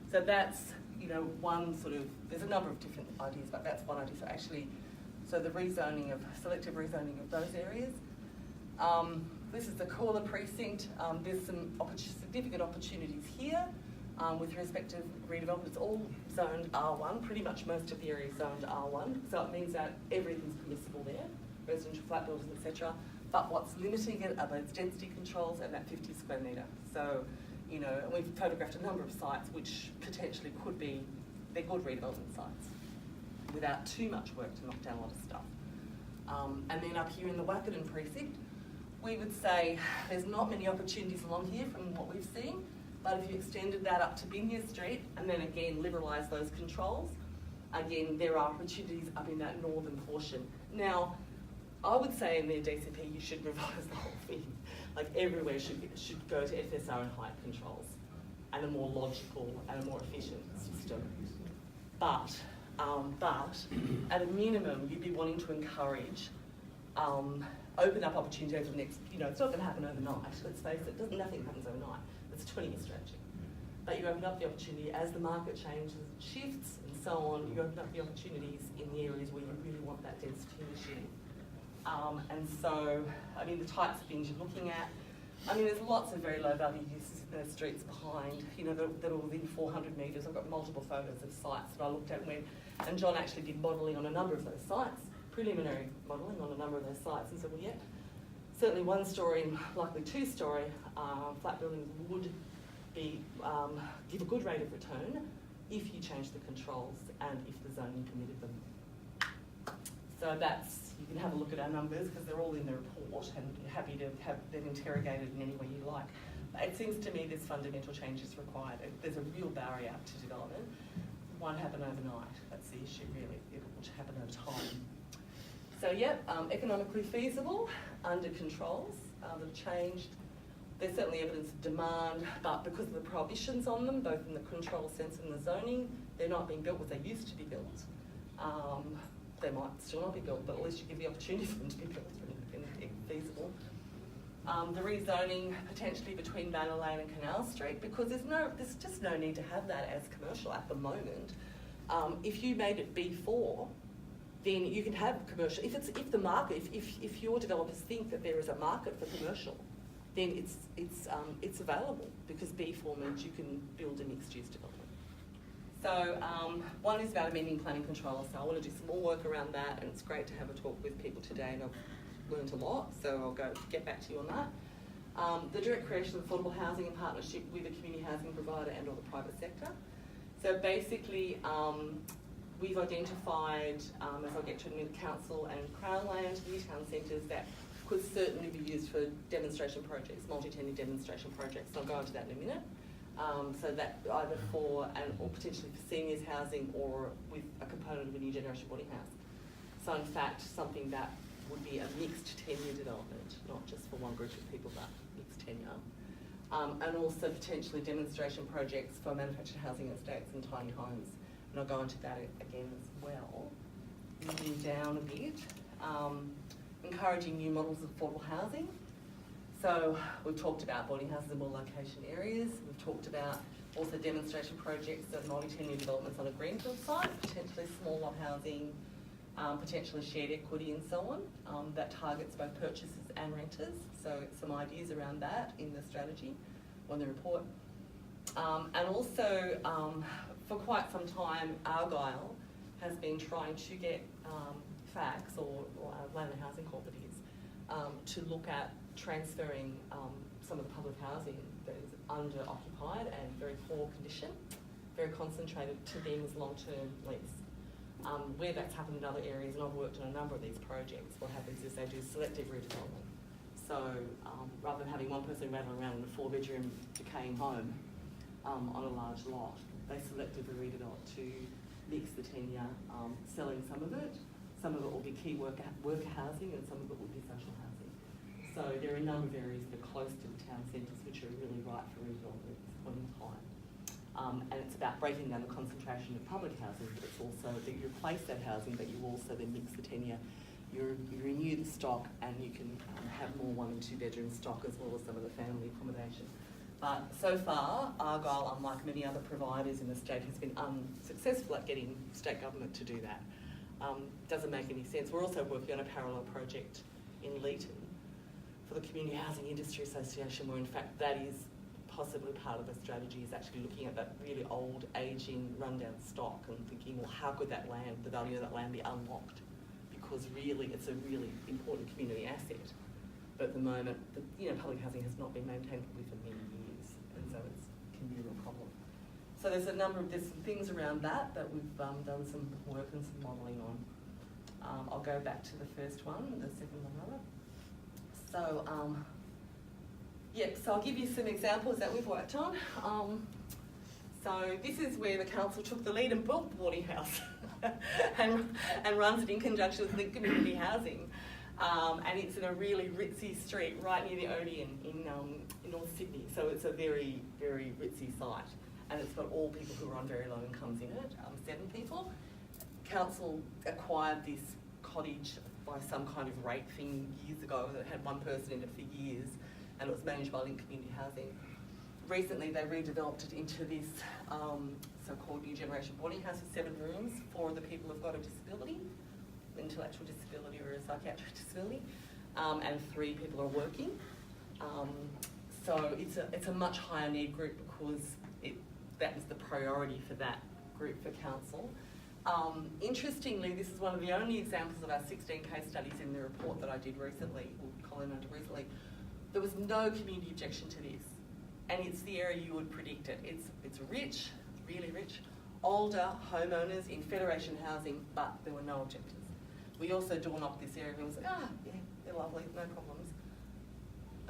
So that's, you know, one sort of, there's a number of different ideas, but that's one idea. So actually, so the rezoning of, selective rezoning of those areas. This is the Corler precinct. There's some significant opportunities here with respect to redevelopment. It's all zoned R1, pretty much most of the area is zoned R1. So it means that everything's permissible there, residential flat buildings, etc. But what's limiting it are those density controls and that 50 square metre. So, you know, and we've photographed a number of sites which potentially could be, they're good redevelopment sites without too much work to knock down a lot of stuff. And then up here in the Wackerton precinct, we would say there's not many opportunities along here from what we've seen, but if you extended that up to Binya Street and then again liberalise those controls, again, there are opportunities up in that northern portion. Now, I would say in their DCP you should revise the whole thing. Like everywhere should go to FSR and height controls and a more logical and a more efficient system. But at a minimum, you'd be wanting to encourage open up opportunity over the next, you know, it's not going to happen overnight, let's face it, nothing happens overnight. It's a 20-year strategy. But you open up the opportunity as the market changes, shifts, and so on, you open up the opportunities in the areas where you really want that density initiative. And so, I mean, the types of things you're looking at, I mean, there's lots of very low value uses in those streets behind, you know, that are within 400 metres. I've got multiple photos of sites that I looked at and John actually did modelling on a number of those sites, preliminary modelling on a number of those sites, and said, well, yeah, certainly one story, likely two story, flat buildings would be, give a good rate of return if you change the controls and if the zoning permitted them. So that's, you can have a look at our numbers because they're all in the report, and happy to have them interrogated in any way you like. It seems to me this fundamental change is required. There's a real barrier to development. It won't happen overnight. That's the issue, really. It will happen over time. So, economically feasible, under controls that have changed. There's certainly evidence of demand, but because of the prohibitions on them, both in the control sense and the zoning, they're not being built as they used to be built. They might still not be built, but at least you give the opportunity for them to be built and feasible. The rezoning potentially between Banner Lane and Canal Street, because there's just no need to have that as commercial at the moment. If you made it B4, then you can have commercial. If your developers think that there is a market for commercial, then it's available, because B4 means you can build a mixed-use development. So one is about amending planning control. So I want to do some more work around that, and it's great to have a talk with people today, and I've learned a lot, so I'll get back to you on that. The direct creation of affordable housing in partnership with a community housing provider and or the private sector. So basically, we've identified, as I'll get to in council and Crown Land, new town centres that could certainly be used for demonstration projects, multi-tenure demonstration projects, and I'll go into that in a minute. So that either or potentially for seniors housing or with a component of a new generation boarding house. So in fact, something that would be a mixed tenure development, not just for one group of people, but mixed tenure. And also potentially demonstration projects for manufactured housing estates and tiny homes. And I'll go into that again as well. Moving down a bit, encouraging new models of affordable housing. So we've talked about boarding houses in more location areas. We've talked about also demonstration projects of multi-tenure developments on a greenfield site, potentially small lot housing, potentially shared equity and so on, that targets both purchasers and renters. So some ideas around that in the strategy on the report. And also, for quite some time, Argyle has been trying to get FACs or land and housing cooperatives to look at transferring some of the public housing that is under-occupied and very poor condition, very concentrated, to them as long-term lease. Where that's happened in other areas, and I've worked on a number of these projects, what happens is they do selective redevelopment. So rather than having one person rattling around in a 4-bedroom decaying home on a large lot, they selectively redevelop to mix the tenure, selling some of it. Some of it will be key worker housing, and some of it will be social housing. So there are a number of areas that are close to the town centres which are really right for redevelopment at this point in time. And it's about breaking down the concentration of public housing, but it's also that you replace that housing, but you also then mix the tenure. You renew the stock, and you can have more 1- and 2-bedroom stock as well as some of the family accommodation. But so far, Argyle, unlike many other providers in the state, has been unsuccessful at getting state government to do that. Doesn't make any sense. We're also working on a parallel project in Leeton for the Community Housing Industry Association, where in fact that is possibly part of the strategy, is actually looking at that really old, aging, rundown stock and thinking, well, how could that land, the value of that land, be unlocked? Because really, it's a really important community asset. But at the moment, public housing has not been maintained properly for many years, and so it can be a real problem. So there's some things around that we've done some work and some modelling on. I'll go back to the first one, the second one rather. So, so I'll give you some examples that we've worked on. So this is where the council took the lead and built the boarding house and runs it in conjunction with the community housing. And it's in a really ritzy street right near the Odeon in North Sydney. So it's a very, very ritzy site. And it's got all people who are on very low incomes in it, 7 people. Council acquired this cottage by some kind of rate thing years ago that had one person in it for years, and it was managed by Link Community Housing. Recently they redeveloped it into this so-called new generation boarding house with 7 rooms. 4 of the people have got a disability, intellectual disability or a psychiatric disability, and 3 people are working. So it's a much higher need group because that is the priority for that group for council. Interestingly, this is one of the only examples of our 16 case studies in the report that I did recently, or Colin did recently. There was no community objection to this, and it's the area you would predict it. It's rich, really rich, older homeowners in Federation housing, but there were no objectors. We also door knocked this area and was like, yeah, they're lovely, no problems.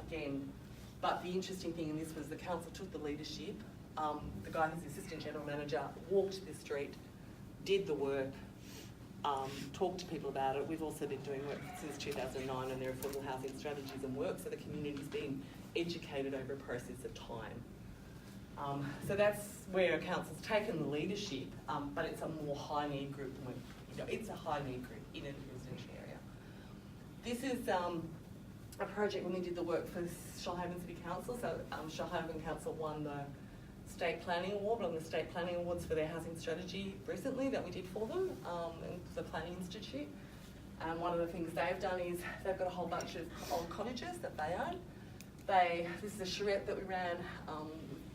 Again, but the interesting thing in this was the council took the leadership. The guy who's the assistant general manager walked the street, did the work, talked to people about it. We've also been doing work since 2009 on their affordable housing strategies and work, so the community's been educated over a process of time. So that's where council's taken the leadership, but it's a more high need group. It's a high need group in a residential area. This is a project when we did the work for Shoalhaven City Council. So Shoalhaven Council won the State Planning Award, on the State Planning Awards for their housing strategy recently that we did for them, in the Planning Institute. And one of the things they've done is they've got a whole bunch of old cottages that they own. This is a charrette that we ran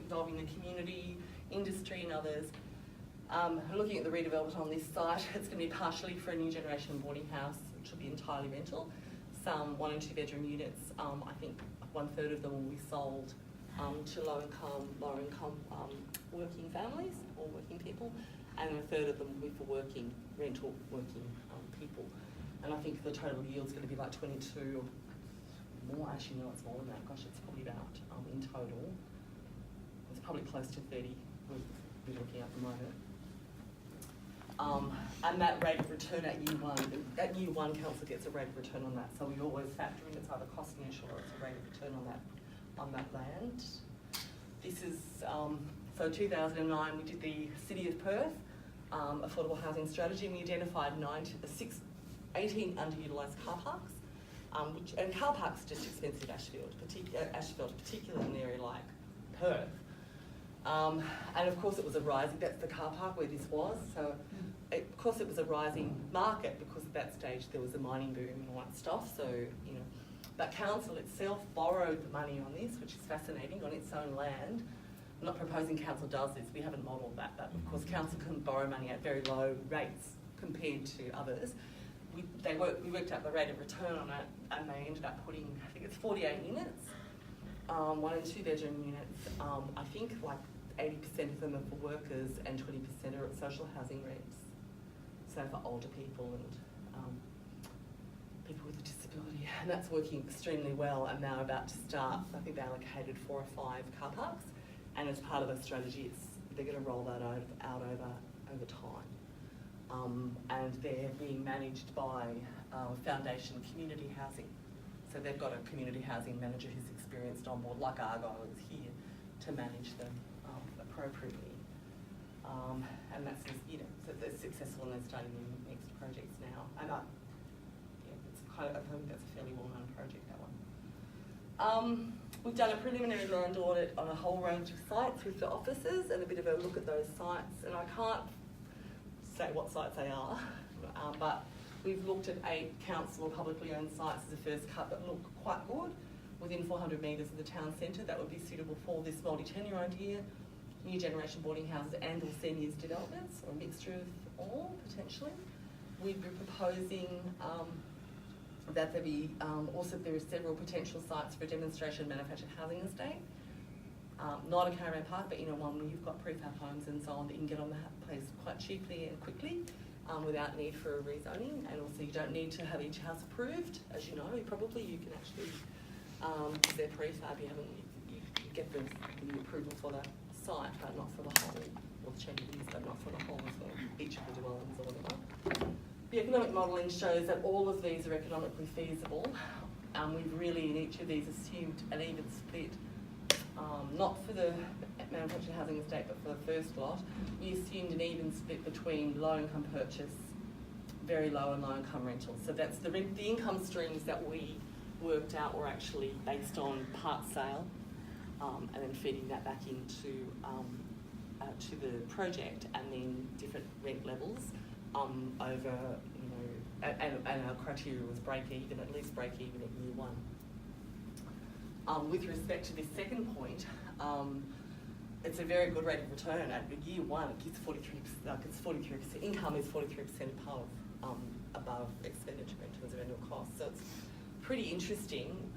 involving the community, industry and others. Looking at the redevelopment on this site, it's going to be partially for a new generation boarding house, which will be entirely rental. Some 1 and 2 bedroom units, I think 1/3 of them will be sold to low income working families or working people, and 1/3 of them will be for rental working people. And I think the total yield's going to be like 22 or more. Actually, no, it's more than that. Gosh, it's probably about in total. It's probably close to 30 we're looking at the moment. And that rate of return at year one, council gets a rate of return on that. So we always factor in it's either cost initial or it's a rate of return on that land. This is, so 2009 we did the City of Perth affordable housing strategy, and we identified 18 underutilised car parks. And car parks are just expensive, Ashfield, particularly in an area like Perth. And of course it was a rising, that's the car park where this was, so of course it was a rising market because at that stage there was a mining boom and all that stuff, so, but council itself borrowed the money on this, which is fascinating, on its own land. I'm not proposing council does this, we haven't modelled that, but of course council can borrow money at very low rates compared to others. We worked out the rate of return on it, and they ended up putting, I think it's 48 units, 1 and 2 bedroom units. I think like 80% of them are for workers and 20% are at social housing rents. So for older people and people with a disability, and that's working extremely well. And now about to start, I think they allocated 4 or 5 car parks, and as part of the strategy, they're going to roll that out over time. And they're being managed by Foundation Community Housing. So they've got a community housing manager who's experienced on board, like Argyle is here, to manage them appropriately. And that's just, so they're successful and they're starting the next projects now. And I think that's a fairly well-known project, that one. We've done a preliminary land audit on a whole range of sites with the officers and a bit of a look at those sites. And I can't say what sites they are, but we've looked at 8 council or publicly owned sites as a first cut that look quite good, within 400 metres of the town centre, that would be suitable for this multi-tenure idea, new generation boarding houses and or seniors developments, or a mixture of all, potentially. We'd be proposing that there be, also there are several potential sites for a demonstration manufactured housing estate. Not a caravan park, but one where you've got prefab homes and so on that you can get on the place quite cheaply and quickly, without need for a rezoning. And also you don't need to have each house approved, as you know. You can actually, because they're prefab, you get the approval for the site, but not for the whole, or the changes, but not for the whole as well, each of the dwellings or whatever. The economic modelling shows that all of these are economically feasible. We've really, in each of these, assumed an even split, not for the manufactured housing estate, but for the first lot. We assumed an even split between low income purchase, very low and low income rental. So that's the income streams that we worked out were actually based on part sale, and then feeding that back into to the project, and then different rent levels over, and our criteria was break even, at least break even at year 1. With respect to this second point, it's a very good rate of return. At year 1, it gives 43%. Income is 43% above expenditure in terms of annual costs. So it's pretty interesting.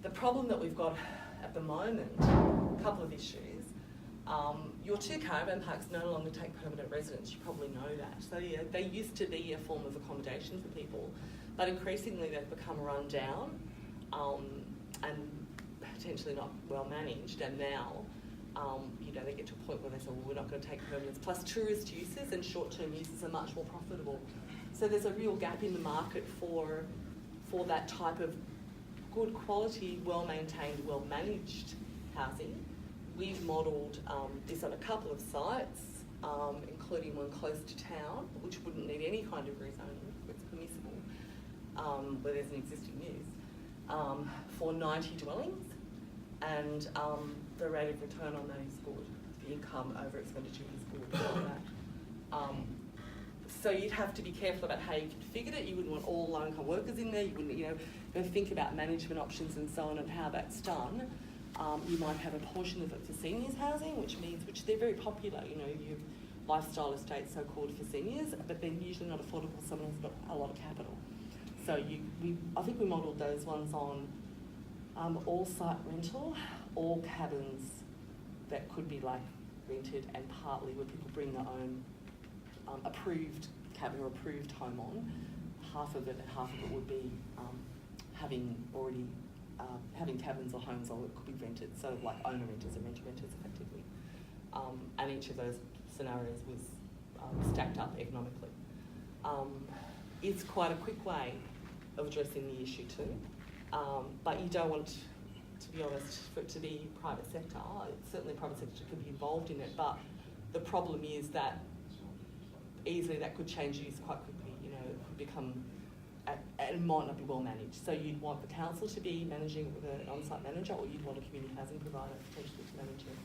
The problem that we've got at the moment, a couple of issues. Your 2 caravan parks no longer take permanent residents, you probably know that. So yeah, they used to be a form of accommodation for people, but increasingly they've become run down and potentially not well managed, and now they get to a point where they say, well, we're not going to take permanents. Plus tourist uses and short-term uses are much more profitable. So there's a real gap in the market for that type of good quality, well-maintained, well-managed housing. We've modelled this on a couple of sites, including one close to town, which wouldn't need any kind of rezoning, it's permissible, where there's an existing use, for 90 dwellings, and the rate of return on that is good. The income over expenditure is good for that. So you'd have to be careful about how you configured it. You wouldn't want all low-income workers in there. You wouldn't, you know, think about management options and so on and how that's done. You might have a portion of it for seniors housing, which they're very popular. You know, you have lifestyle estates, so-called, for seniors, but they're usually not affordable for someone who's got a lot of capital. So I think we modelled those ones on all site rental, all cabins that could be like rented, and partly where people bring their own approved cabin or approved home on. Half of it would be having cabins or homes, or it could be rented, so like owner renters and renter renters effectively. And each of those scenarios was stacked up economically. It's quite a quick way of addressing the issue too, but you don't want, to be honest, for it to be private sector. Certainly private sector could be involved in it, but the problem is that easily that could change use quite quickly. You know, it could become, and it might not be well managed. So you'd want the council to be managing with an on-site manager, or you'd want a community housing provider potentially to manage it,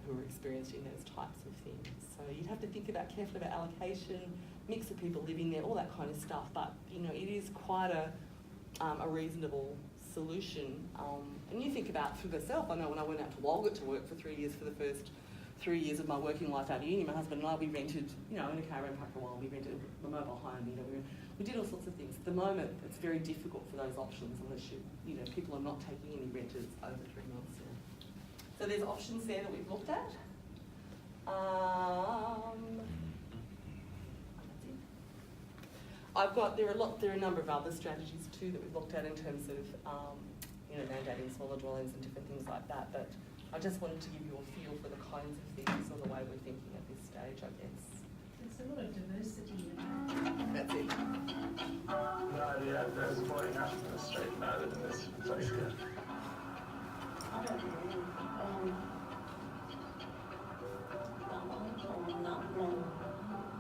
who are experienced in those types of things. So you'd have to think about carefully about allocation, mix of people living there, all that kind of stuff. But you know, it is quite a reasonable solution. And you think about for yourself. I know when I went out to Walgett to work for 3 years, for the first 3 years of my working life out of uni, my husband and I, we rented, you know, in a caravan park for a while, we rented a mobile home, you know, we did all sorts of things. At the moment, it's very difficult for those options unless you know, people are not taking any renters over 3 months. So there's options there that we've looked at. There are a number of other strategies too that we've looked at in terms of, you know, mandating smaller dwellings and different things like that. But I just wanted to give you a feel for the kinds of things or the way we're thinking at this stage, I guess. There's a lot of diversity in that. That's it. No idea if there's floating out in the street now that in this place here. I don't know.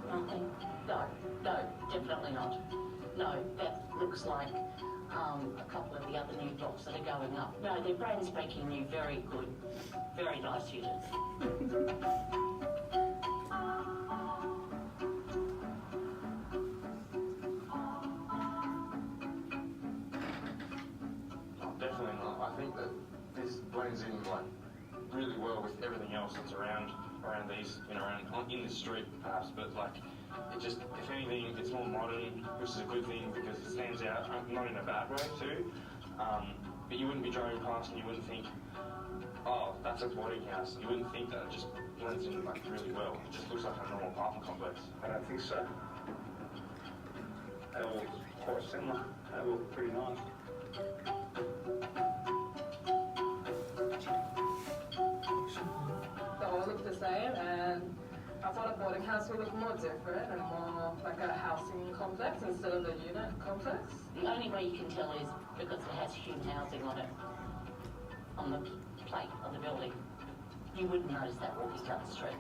Nothing. No, definitely not. No, that looks like a couple of the other new blocks that are going up. No, they're brand spanking new, very good, very nice units. Definitely not. I think that this blends in like really well with everything else that's around these, you know, in the street perhaps, but like it just, if anything, it's more modern, which is a good thing because it stands out, not in a bad way too. But you wouldn't be driving past and you wouldn't think, oh, that's a boarding house. You wouldn't think that. It just blends in like really well. It just looks like a normal apartment complex. I don't think so. They all quite similar. They all look pretty nice. They all look the same, and I thought a boarding house would look more different and more like a housing complex instead of a unit complex. The only way you can tell is because it has student housing on it, on the plate of the building. You wouldn't notice that walking down the street.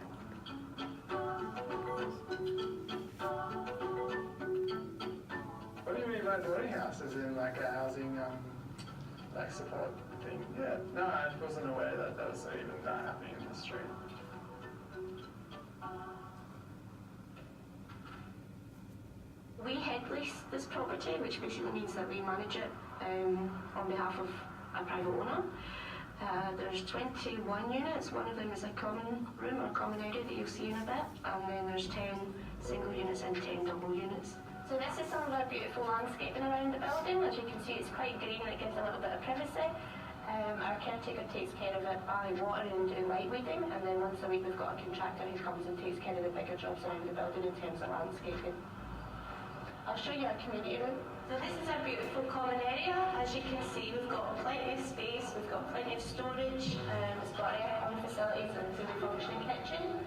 What do you mean by boarding house? As in like a housing like support thing? Yeah, no, I wasn't aware that there was even that happening in the street. We head lease this property, which basically means that we manage it on behalf of a private owner. There's 21 units. One of them is a common room or common area that you'll see in a bit, and then there's 10 single units and 10 double units. So this is some of our beautiful landscaping around the building. As you can see, it's quite green and it gives a little bit of privacy. Our caretaker takes care of it by water and doing light weeding, and then once a week we've got a contractor who comes and takes care of the bigger jobs around the building in terms of landscaping. I'll show you our community room. So this is our beautiful common area. As you can see, we've got plenty of space, we've got plenty of storage, it's got air facilities and a fully functioning kitchen.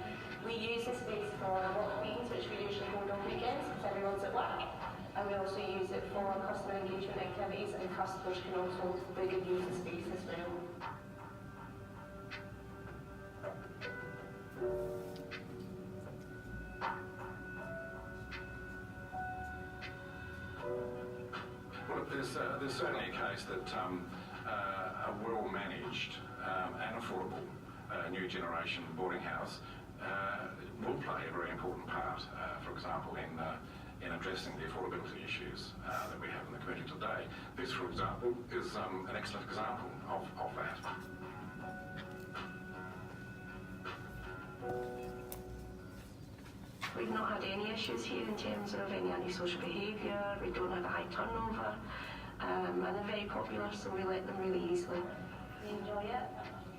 We use this space for walk meetings, which we usually hold on weekends because everyone's at work. And we also use it for customer engagement activities, and customers can also book and use the space as well. Well, there's certainly a case that a well-managed and affordable new generation boarding house will play a very important part, for example, in addressing the affordability issues that we have in the community today. This, for example, is an excellent example of that. We've not had any issues here in terms of any antisocial behaviour. We don't have a high turnover, and they're very popular, so we let them really easily. They enjoy it.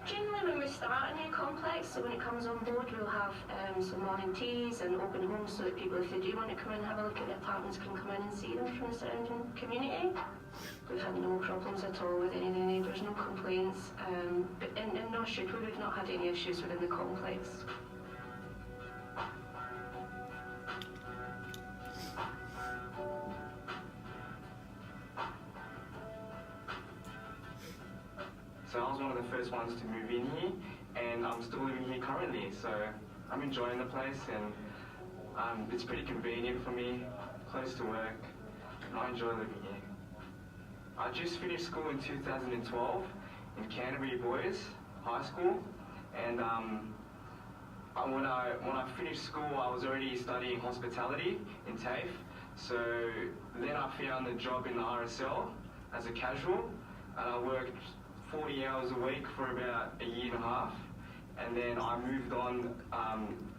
Generally, when we start a new complex, so when it comes on board, we'll have some morning teas and open homes so that people, if they do want to come in and have a look at the apartments, can come in and see them from the surrounding community. We've had no problems at all with any of the neighbours, no complaints. But in North Shipwood, we've not had any issues within the complex. So I was one of the first ones to move in here, and I'm still living here currently, so I'm enjoying the place, and it's pretty convenient for me, close to work, and I enjoy living here. I just finished school in 2012 in Canterbury Boys High School, and when I finished school, I was already studying hospitality in TAFE, so then I found a job in the RSL as a casual, and I worked 40 hours a week for about a year and a half, and then I moved on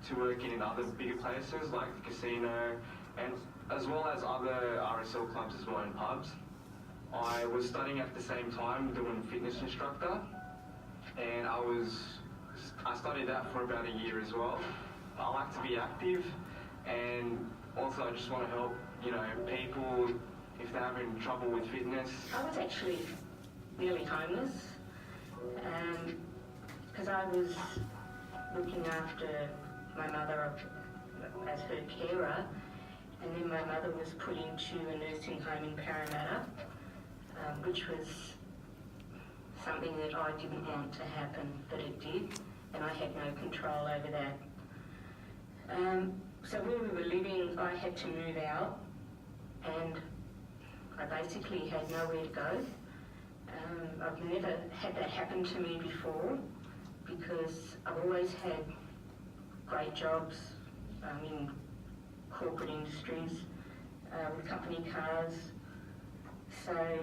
to working in other bigger places like the casino, and as well as other RSL clubs as well, in pubs. I was studying at the same time doing fitness instructor, and I studied that for about a year as well. I like to be active, and also I just want to help, people if they're having trouble with fitness. I was actually nearly homeless because I was looking after my mother as her carer, and then my mother was put into a nursing home in Parramatta, which was something that I didn't want to happen, but it did, and I had no control over that. So where we were living, I had to move out, and I basically had nowhere to go. I've never had that happen to me before, because I've always had great jobs in corporate industries, with company cars. So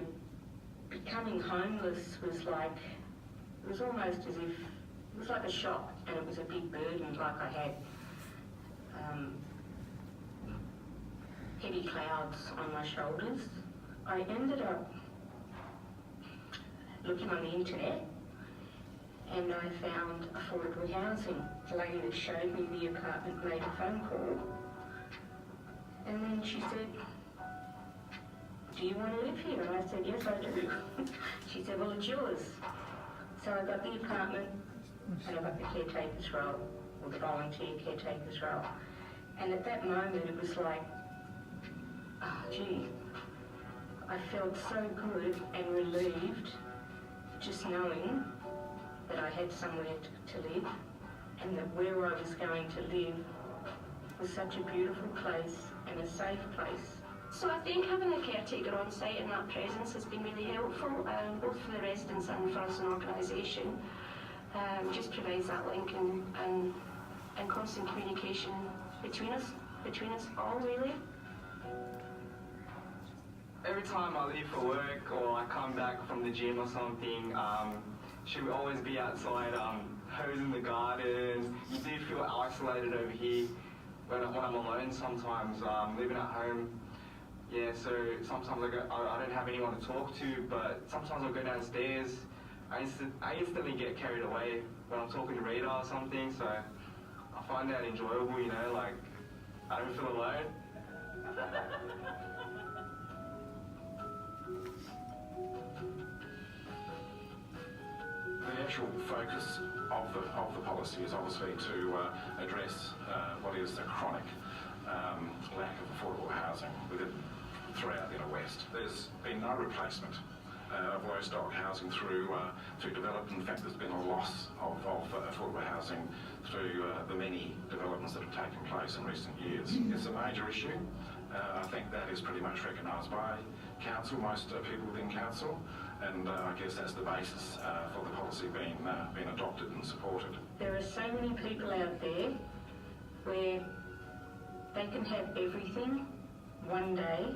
becoming homeless was it was almost as if, it was like a shock, and it was a big burden, like I had heavy clouds on my shoulders. I ended up looking on the internet, and I found affordable housing. The lady that showed me the apartment made a phone call, and then she said, "Do you want to live here?" And I said, "Yes, I do." She said, "Well, it's yours." So I got the apartment, and I got the caretaker's role, or the volunteer caretaker's role. And at that moment, it was like, gee, I felt so good and relieved just knowing that I had somewhere to live, and that where I was going to live was such a beautiful place and a safe place. So I think having a caretaker on site and that presence has been really helpful, both for the residents and for us as an organisation. Just provides that link and constant communication between us all, really. Every time I leave for work or I come back from the gym or something, she will always be outside hosing the garden. You do feel isolated over here when I'm alone sometimes, living at home. Yeah, so sometimes I don't have anyone to talk to, but sometimes I'll go downstairs I instantly get carried away when I'm talking to Rita or something, so I find that enjoyable, you know, like, I don't feel alone. The actual focus of the policy is obviously to address what is the chronic lack of affordable housing throughout the inner west. There's been no replacement of low stock housing through development. In fact, there's been a loss of affordable housing through the many developments that have taken place in recent years. It's a major issue. I think that is pretty much recognised by council, most people within council, and I guess that's the basis for the policy being adopted and supported. There are so many people out there where they can have everything one day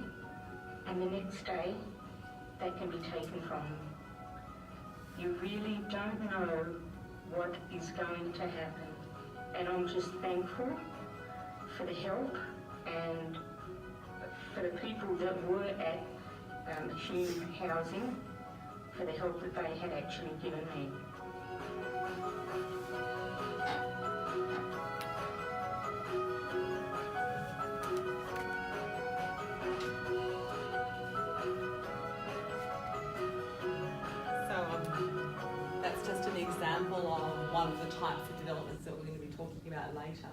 and the next day they can be taken from them. You really don't know what is going to happen, and I'm just thankful for the help and for the people that were at Hume Housing, for the help that they had actually given me. That's just an example of one of the types of developments that we're going to be talking about later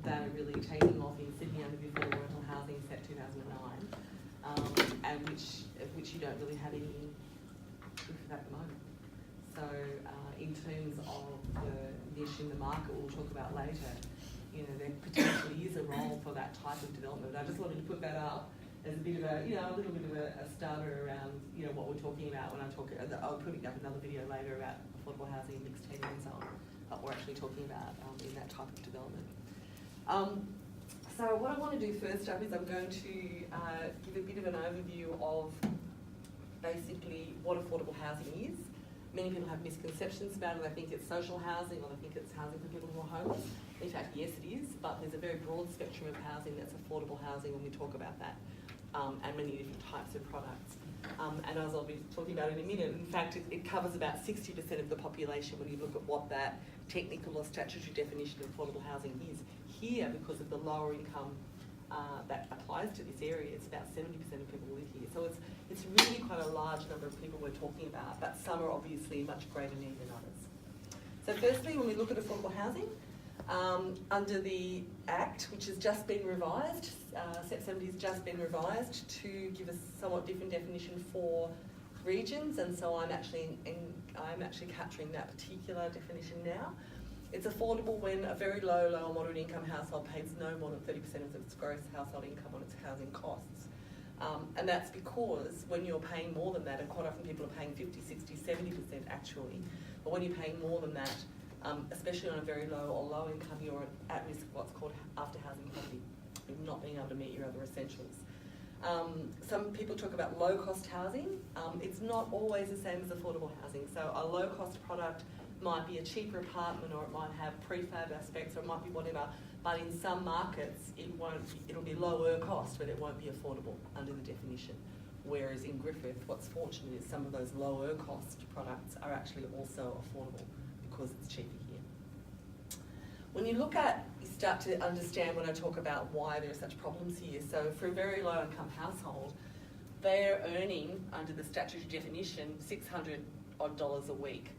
that are really taking off in Sydney under the Affordable Rental Housing Set 2009, and which you don't really have any proof of at the moment. So in terms of the niche in the market we'll talk about later, you know, there potentially is a role for that type of development. I just wanted to put that up as a bit of a, you know, a little bit of a starter around, you know, what we're talking about when I talk. I'll put up another video later about affordable housing, mixed tenure and so on. What we're actually talking about in that type of development. So what I want to do first up is I'm going to give a bit of an overview of basically what affordable housing is. Many people have misconceptions about it. They think it's social housing, or they think it's housing for people who are homeless. In fact, yes, it is, but there's a very broad spectrum of housing that's affordable housing when we talk about that, and many different types of products. And as I'll be talking about in a minute, in fact, it covers about 60% of the population when you look at what that technical or statutory definition of affordable housing is. Here, because of the lower income that applies to this area, it's about 70% of people live here. So it's really quite a large number of people we're talking about, but some are obviously much greater need than others. So firstly, when we look at affordable housing, under the Act, which has just been revised, Set 70 has just been revised to give a somewhat different definition for regions, and so I'm actually capturing that particular definition now. It's affordable when a very low or moderate income household pays no more than 30% of its gross household income on its housing costs. And that's because when you're paying more than that, and quite often people are paying 50, 60, 70% actually, but when you're paying more than that, especially on a very low or low income, you're at risk of what's called after housing poverty, not being able to meet your other essentials. Some people talk about low cost housing. It's not always the same as affordable housing. So a low cost product might be a cheaper apartment, or it might have prefab aspects, or it might be whatever, but in some markets it'll be lower cost, but it won't be affordable under the definition. Whereas in Griffith, what's fortunate is some of those lower cost products are actually also affordable because it's cheaper here. When you start to understand when I talk about why there are such problems here. So for a very low income household, they're earning, under the statutory definition, $600 odd a week.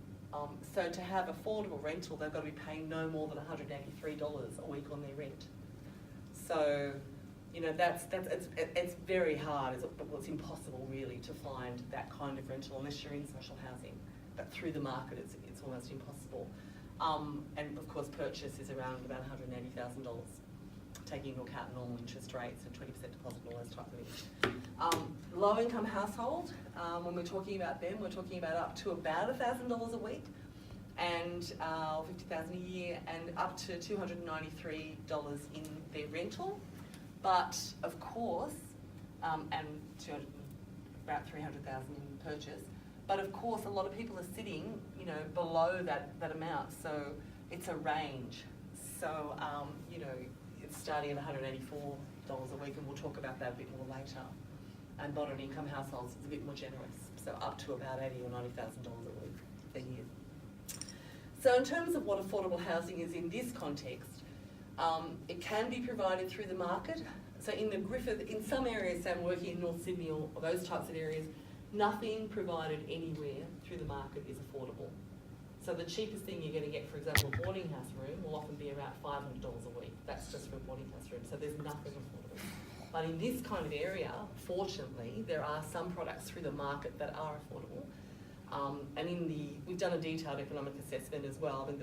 So to have affordable rental, they've got to be paying no more than $183 a week on their rent. So, you know, it's very hard. It's impossible really to find that kind of rental unless you're in social housing. But through the market, it's almost impossible. And of course, purchase is around about $180,000, taking into account normal interest rates and 20% deposit and all those type of things. Low income household, when we're talking about them, we're talking about up to about $1,000 a week, and $50,000 a year, and up to $293 in their rental. But of course, and about $300,000 in purchase. But of course, a lot of people are sitting, you know, below that amount. So it's a range. So you know, it's starting at $184 a week, and we'll talk about that a bit more later. and moderate income households is a bit more generous, so up to about $80,000 or $90,000 a week a year. So in terms of what affordable housing is in this context, it can be provided through the market. So in the Griffith, in some areas, say I'm working in North Sydney or those types of areas, nothing provided anywhere through the market is affordable. So the cheapest thing you're going to get, for example, a boarding house room will often be around $500 a week. That's just for a boarding house room, so there's nothing affordable. But in this kind of area, fortunately, there are some products through the market that are affordable. And we've done a detailed economic assessment as well. I mean,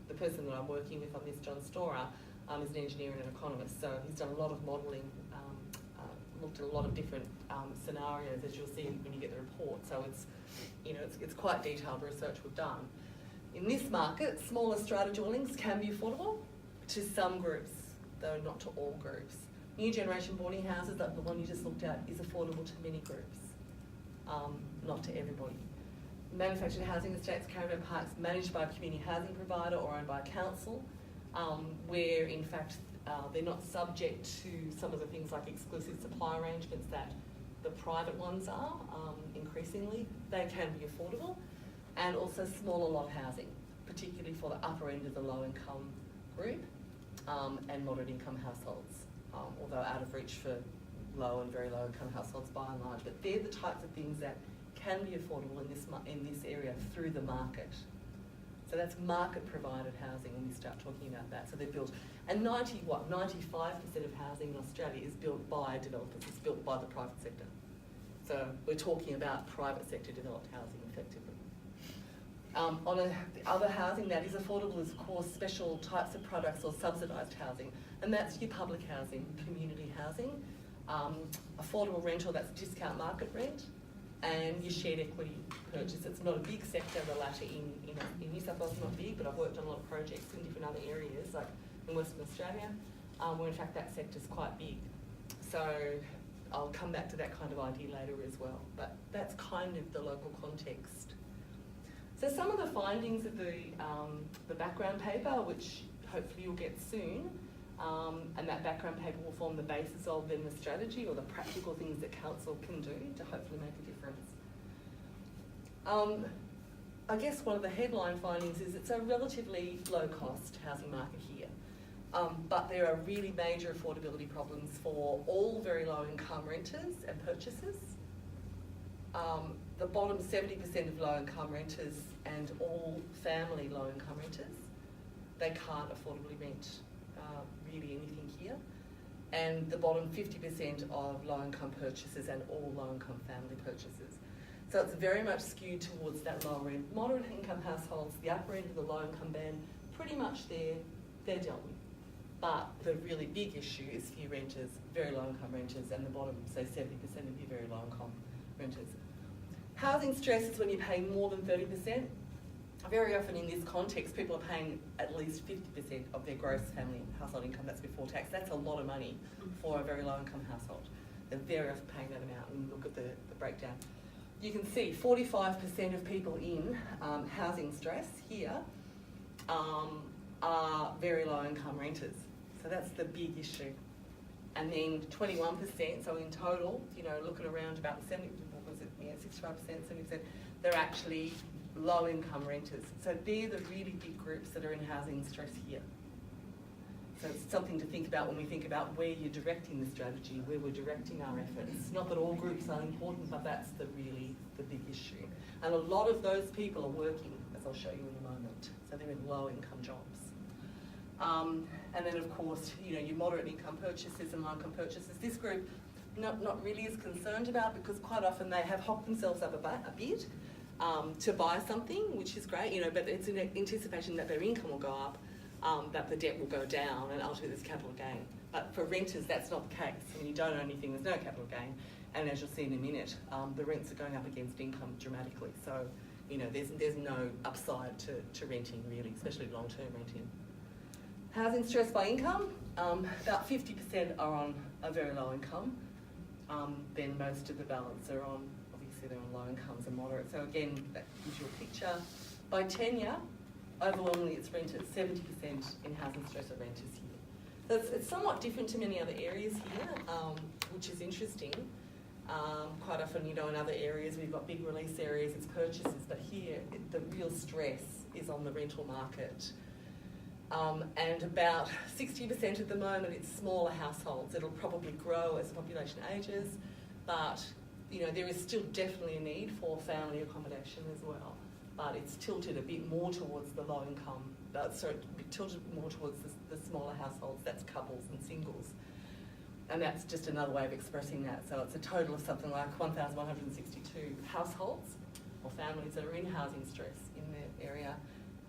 the person that I'm working with on this, John Storer, is an engineer and an economist, so he's done a lot of modelling, looked at a lot of different scenarios, as you'll see when you get the report. So it's quite detailed research we've done. In this market, smaller strata dwellings can be affordable to some groups, though not to all groups. New generation boarding houses, like the one you just looked at, is affordable to many groups, not to everybody. Manufactured housing estates, caravan parks managed by a community housing provider or owned by a council, where in fact they're not subject to some of the things like exclusive supply arrangements that the private ones are, increasingly. They can be affordable. And also smaller lot housing, particularly for the upper end of the low income group and moderate income households, although out of reach for low and very low income households by and large. But they're the types of things that can be affordable in this area through the market. So that's market provided housing when we start talking about that. So they're built, and 95% of housing in Australia is built by developers, it's built by the private sector. So we're talking about private sector developed housing effectively. The other housing that is affordable is of course special types of products or subsidised housing, and that's your public housing, community housing, affordable rental, that's discount market rent, and your shared equity purchase. It's not a big sector, the latter in New South Wales, not big, but I've worked on a lot of projects in different other areas, like in Western Australia, where in fact that sector's quite big. So I'll come back to that kind of idea later as well, but that's kind of the local context. So some of the findings of the background paper, which hopefully you'll get soon, and that background paper will form the basis of then the strategy or the practical things that council can do to hopefully make a difference. I guess one of the headline findings is it's a relatively low-cost housing market here, but there are really major affordability problems for all very low-income renters and purchasers. The bottom 70% of low-income renters and all family low-income renters, they can't affordably rent really anything here. And the bottom 50% of low-income purchasers and all low-income family purchasers. So it's very much skewed towards that lower end. Moderate income households, the upper end of the low-income band, pretty much they're dealt with. But the really big issue is for your renters, very low-income renters, and the bottom, say 70% of your very low-income renters. Housing stress is when you're paying more than 30%. Very often in this context, people are paying at least 50% of their gross family household income, that's before tax. That's a lot of money for a very low income household. They're very often paying that amount when you look at the breakdown. You can see 45% of people in housing stress here are very low income renters. So that's the big issue. And then 21%, so in total, looking around about 70%, 65%, 70%, they're actually low income renters. So they're the really big groups that are in housing stress here. So it's something to think about when we think about where you're directing the strategy, where we're directing our efforts. Not that all groups are important, but that's the big issue. And a lot of those people are working, as I'll show you in a moment. So they're in low income jobs. And then of course, your moderate income purchasers and low income purchasers. This group, not really as concerned about, because quite often they have hocked themselves up a bit to buy something, which is great, but it's in anticipation that their income will go up, that the debt will go down, and ultimately there's capital gain. But for renters, that's not the case. When you don't own anything, there's no capital gain. And as you'll see in a minute, the rents are going up against income dramatically. So, there's no upside to renting really, especially long-term renting. Housing stress by income, about 50% are on a very low income. Then most of the balance are on, obviously they're on low incomes and moderate. So again, that gives you a picture. By tenure, overwhelmingly it's renters, 70% in housing stress are renters here. So it's somewhat different to many other areas here, which is interesting. Quite often, you know, in other areas, we've got big release areas, it's purchases, but here, the real stress is on the rental market. And about 60% at the moment, it's smaller households. It'll probably grow as the population ages, but, you know, there is still definitely a need for family accommodation as well. But it's tilted a bit more towards the low income, tilted more towards the smaller households, that's couples and singles. And that's just another way of expressing that. So it's a total of something like 1,162 households or families that are in housing stress in their area.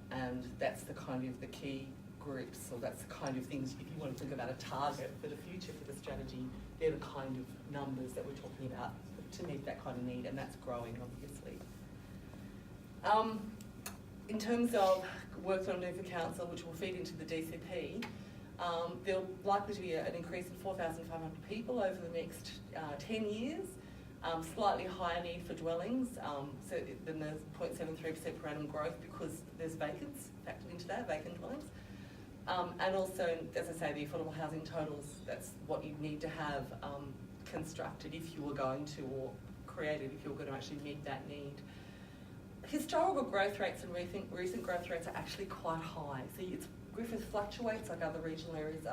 And that's the kind of the key groups, or that's the kind of things, if you want to think about a target for the future for the strategy, they're the kind of numbers that we're talking about to meet that kind of need, and that's growing, obviously. In terms of work that I'm doing for council, which will feed into the DCP, there'll likely to be an increase in 4,500 people over the next 10 years. Slightly higher need for dwellings, so then there's 0.73% per annum growth because there's vacants factored into that, vacant dwellings. And also, as I say, the affordable housing totals, that's what you need to have constructed if you were going to, or created if you were going to actually meet that need. Historical growth rates and recent growth rates are actually quite high. So Griffith fluctuates, like other regional areas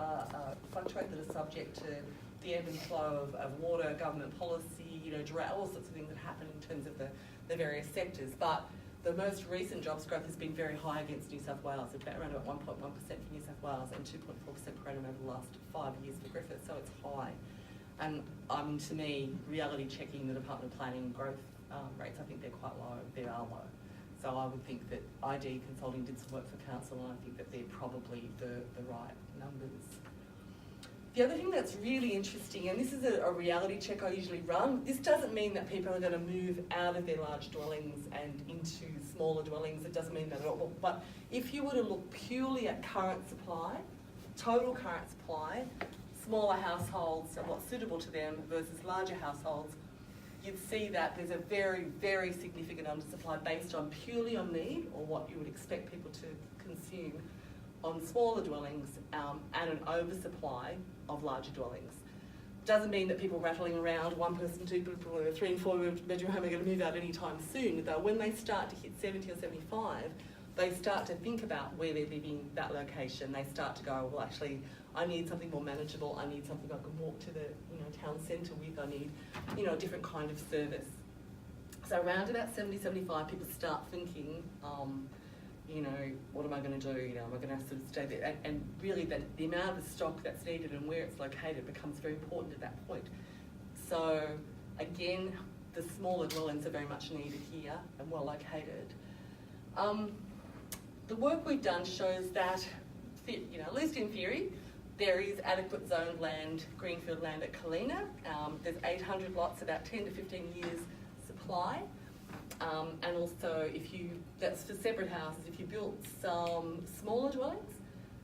fluctuate, that are subject to the ebb and flow of water, government policy, you know, drought, all sorts of things that happen in terms of the various sectors. But the most recent jobs growth has been very high against New South Wales, around about 1.1% for New South Wales and 2.4% per annum over the last 5 years for Griffith, so it's high. And to me, reality checking the Department of Planning growth rates, I think they're quite low, they are low. So I would think that ID Consulting did some work for council, and I think that they're probably the right numbers. The other thing that's really interesting, and this is a reality check I usually run, this doesn't mean that people are going to move out of their large dwellings and into smaller dwellings. It doesn't mean that at all. But if you were to look purely at current supply, total current supply, smaller households and what's suitable to them versus larger households, you'd see that there's a very, very significant undersupply based on purely on need, or what you would expect people to consume, on smaller dwellings, and an oversupply of larger dwellings. Doesn't mean that people rattling around, one person, two people, or a 3 and 4 bedroom home are going to move out anytime soon, though when they start to hit 70 or 75, they start to think about where they're living, that location. They start to go, well, actually, I need something more manageable. I need something I can walk to the town centre with. I need a different kind of service. So around about 70, 75, people start thinking, what am I going to do? Am I going to sort of stay there? And really, the amount of stock that's needed and where it's located becomes very important at that point. So again, the smaller dwellings are very much needed here and well located. The work we've done shows that, at least in theory, there is adequate zoned land, greenfield land at Kalina. There's 800 lots, about 10 to 15 years supply. And also, that's for separate houses, if you built some smaller dwellings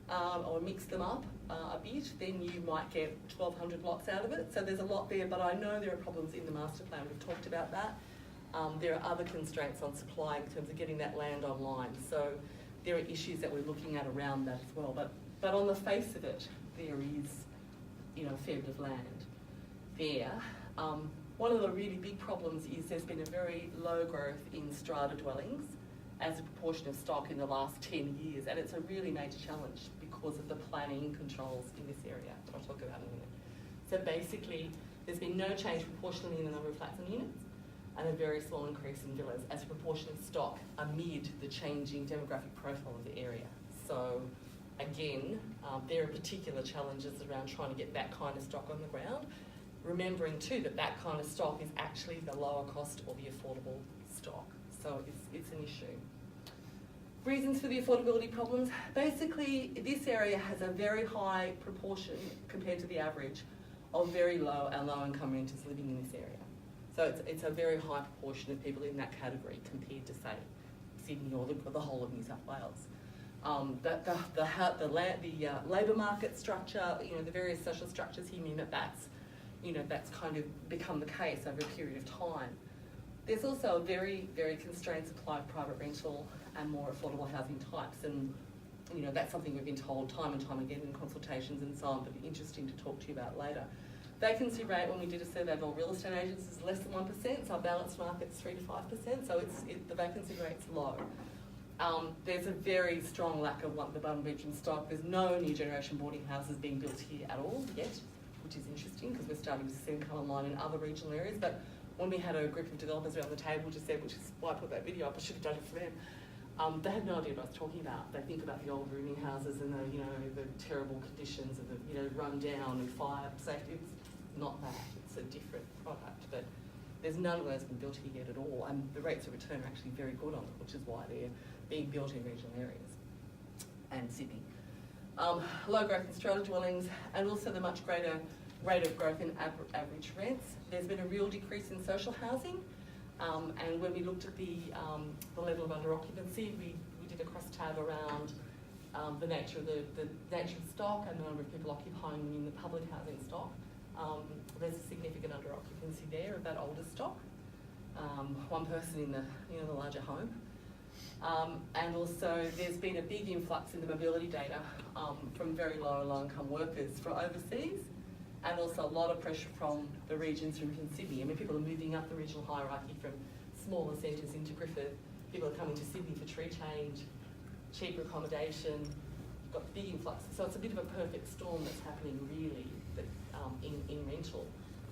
or mix them up a bit, then you might get 1,200 lots out of it. So there's a lot there, but I know there are problems in the master plan. We've talked about that. There are other constraints on supply in terms of getting that land online. So there are issues that we're looking at around that as well. But on the face of it, there is, a fair bit of land there. One of the really big problems is there's been a very low growth in strata dwellings as a proportion of stock in the last 10 years, and it's a really major challenge because of the planning controls in this area, which I'll talk about in a minute. So basically, there's been no change proportionally in the number of flats and units, and a very small increase in villas as a proportion of stock amid the changing demographic profile of the area. So again, there are particular challenges around trying to get that kind of stock on the ground, remembering too that kind of stock is actually the lower cost or the affordable stock. So it's an issue. Reasons for the affordability problems. Basically, this area has a very high proportion compared to the average of very low and low income renters living in this area. So it's a very high proportion of people in that category compared to, say, Sydney or the whole of New South Wales. The labour market structure, the various social structures here mean that's kind of become the case over a period of time. There's also a very, very constrained supply of private rental and more affordable housing types, and that's something we've been told time and time again in consultations and so on, but interesting to talk to you about later. Vacancy rate, when we did a survey of all real estate agents, is less than 1%, so our balanced market's 3 to 5%, so the vacancy rate's low. There's a very strong lack of the one-bedroom stock. There's no new generation boarding houses being built here at all yet, which is interesting because we're starting to see them come online in other regional areas. But when we had a group of developers around the table just said, which is why I put that video up, I should have done it for them. They had no idea what I was talking about. They think about the old rooming houses and the terrible conditions and the run down and fire safety. It's not that. It's a different product. But there's none of those been built here yet at all, and the rates of return are actually very good on them, which is why they're being built in regional areas and Sydney. Low growth in strata dwellings, and also the much greater rate of growth in average rents. There's been a real decrease in social housing, and when we looked at the level of under occupancy, we did a cross tab around the nature of the nature of stock and the number of people occupying in the public housing stock. There's a significant under occupancy there of that older stock. One person in the larger home. And also there's been a big influx in the mobility data from very low income workers from overseas, and also a lot of pressure from the regions from Sydney. I mean, people are moving up the regional hierarchy from smaller centres into Griffith. People are coming to Sydney for tree change, cheaper accommodation, you've got big influx. So it's a bit of a perfect storm that's happening really in rental.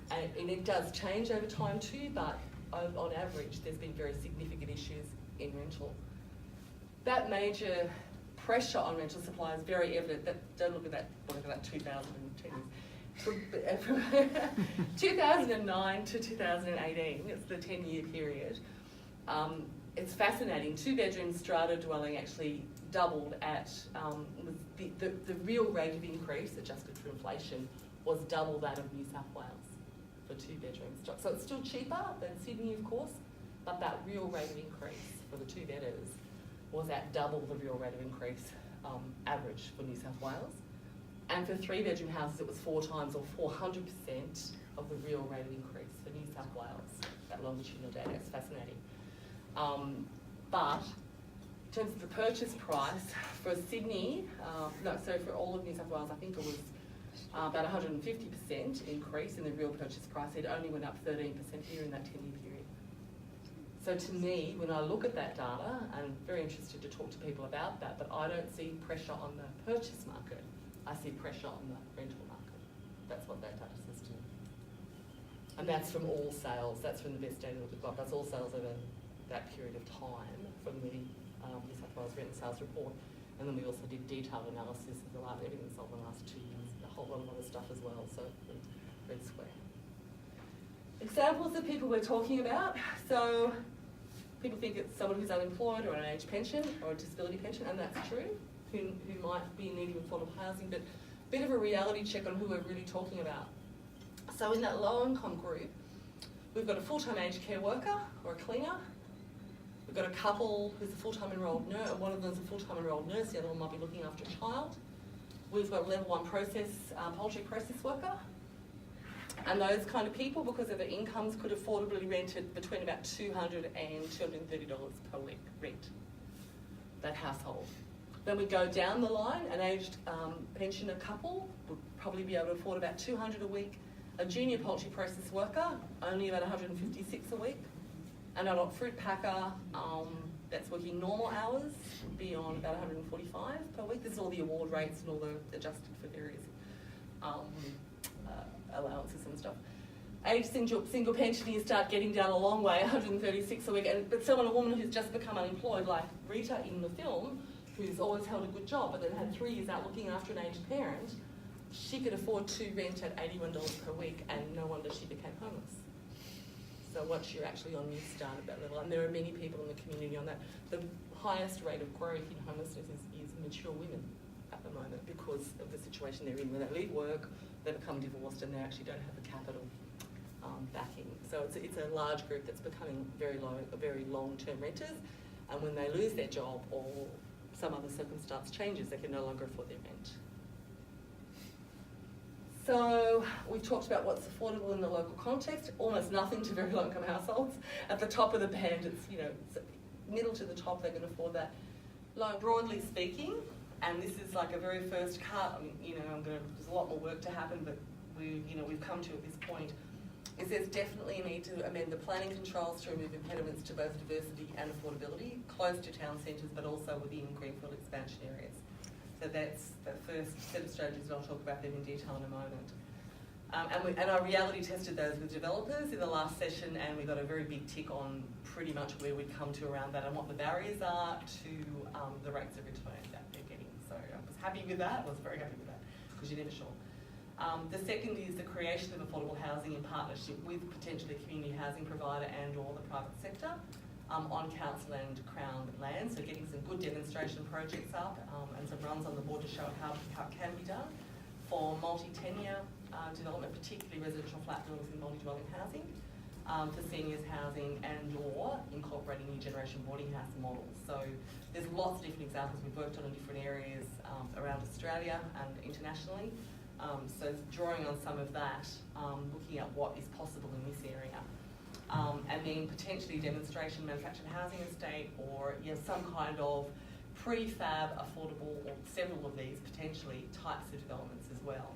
And it does change over time too, but on average there's been very significant issues in rental. That major pressure on rental supply is very evident. Don't look at that, 2010. From 2009 to 2018, it's the 10-year period. It's fascinating. 2-bedroom strata dwelling actually doubled at, the real rate of increase, adjusted for inflation, was double that of New South Wales for 2-bedroom stock. So it's still cheaper than Sydney, of course, but that real rate of increase for the 2-bedders was at double the real rate of increase average for New South Wales. And for 3-bedroom houses, it was 4 times or 400% of the real rate of increase for New South Wales. That longitudinal data is fascinating. But in terms of the purchase price for Sydney, for all of New South Wales, I think it was about 150% increase in the real purchase price. It only went up 13% here in that 10-year period. So to me, when I look at that data, I'm very interested to talk to people about that, but I don't see pressure on the purchase market. I see pressure on the rental market. That's what that data says to me. And that's from all sales. That's from the best data that we've got. That's all sales over that period of time from the New South Wales Rent and Sales Report. And then we also did detailed analysis of everything sold in the last 2 years, a whole lot of other stuff as well, so red square. Examples of people we're talking about. So people think it's someone who's unemployed or on an age pension or a disability pension, and that's true, who might be in need of affordable housing, but a bit of a reality check on who we're really talking about. So in that low income group, we've got a full-time aged care worker or a cleaner. We've got a couple who's a full-time enrolled nurse, one of them's a full-time enrolled nurse, the other one might be looking after a child. We've got a level 1 poultry process worker. And those kind of people, because of their incomes, could affordably rent it between about $200 and $230 per week rent, that household. Then we go down the line, an aged pensioner couple would probably be able to afford about $200 a week. A junior poultry process worker, only about $156 a week. An adult fruit packer that's working normal hours would be on about $145 per week. This is all the award rates and all the adjusted for various allowances and stuff. Aged single pensioners start getting down a long way, $136 a week. But a woman who's just become unemployed, like Rita in the film, who's always held a good job, but then had 3 years out looking after an aged parent, she could afford to rent at $81 per week, and no wonder she became homeless. So once you're actually on, you start at that level, and there are many people in the community on that. The highest rate of growth in homelessness is mature women at the moment because of the situation they're in, where they leave work, they become divorced, and they actually don't have the capital backing. So it's a large group that's becoming very long-term renters, and when they lose their job or some other circumstance changes, they can no longer afford their rent. So we've talked about what's affordable in the local context, almost nothing to very low-income households. At the top of the band, it's, middle to the top, they can afford that. Broadly speaking, and this is like a very first cut, there's a lot more work to happen, but we've come to at this point is there's definitely a need to amend the planning controls to remove impediments to both diversity and affordability, close to town centres, but also within greenfield expansion areas. So that's the first set of strategies, and I'll talk about them in detail in a moment. And I reality tested those with developers in the last session, and we got a very big tick on pretty much where we'd come to around that and what the barriers are to the rates of return that they're getting. So I was happy with that, I was very happy with that, because you're never sure. The second is the creation of affordable housing in partnership with potentially a community housing provider and or the private sector on council and Crown land. So getting some good demonstration projects up and some runs on the board to show how it can be done for multi-tenure development, particularly residential flat buildings in multi-dwelling housing, for seniors housing and or incorporating new generation boarding house models. So there's lots of different examples we've worked on in different areas around Australia and internationally. So drawing on some of that, looking at what is possible in this area. And then potentially demonstration manufactured housing estate or some kind of prefab affordable, or several of these potentially types of developments as well,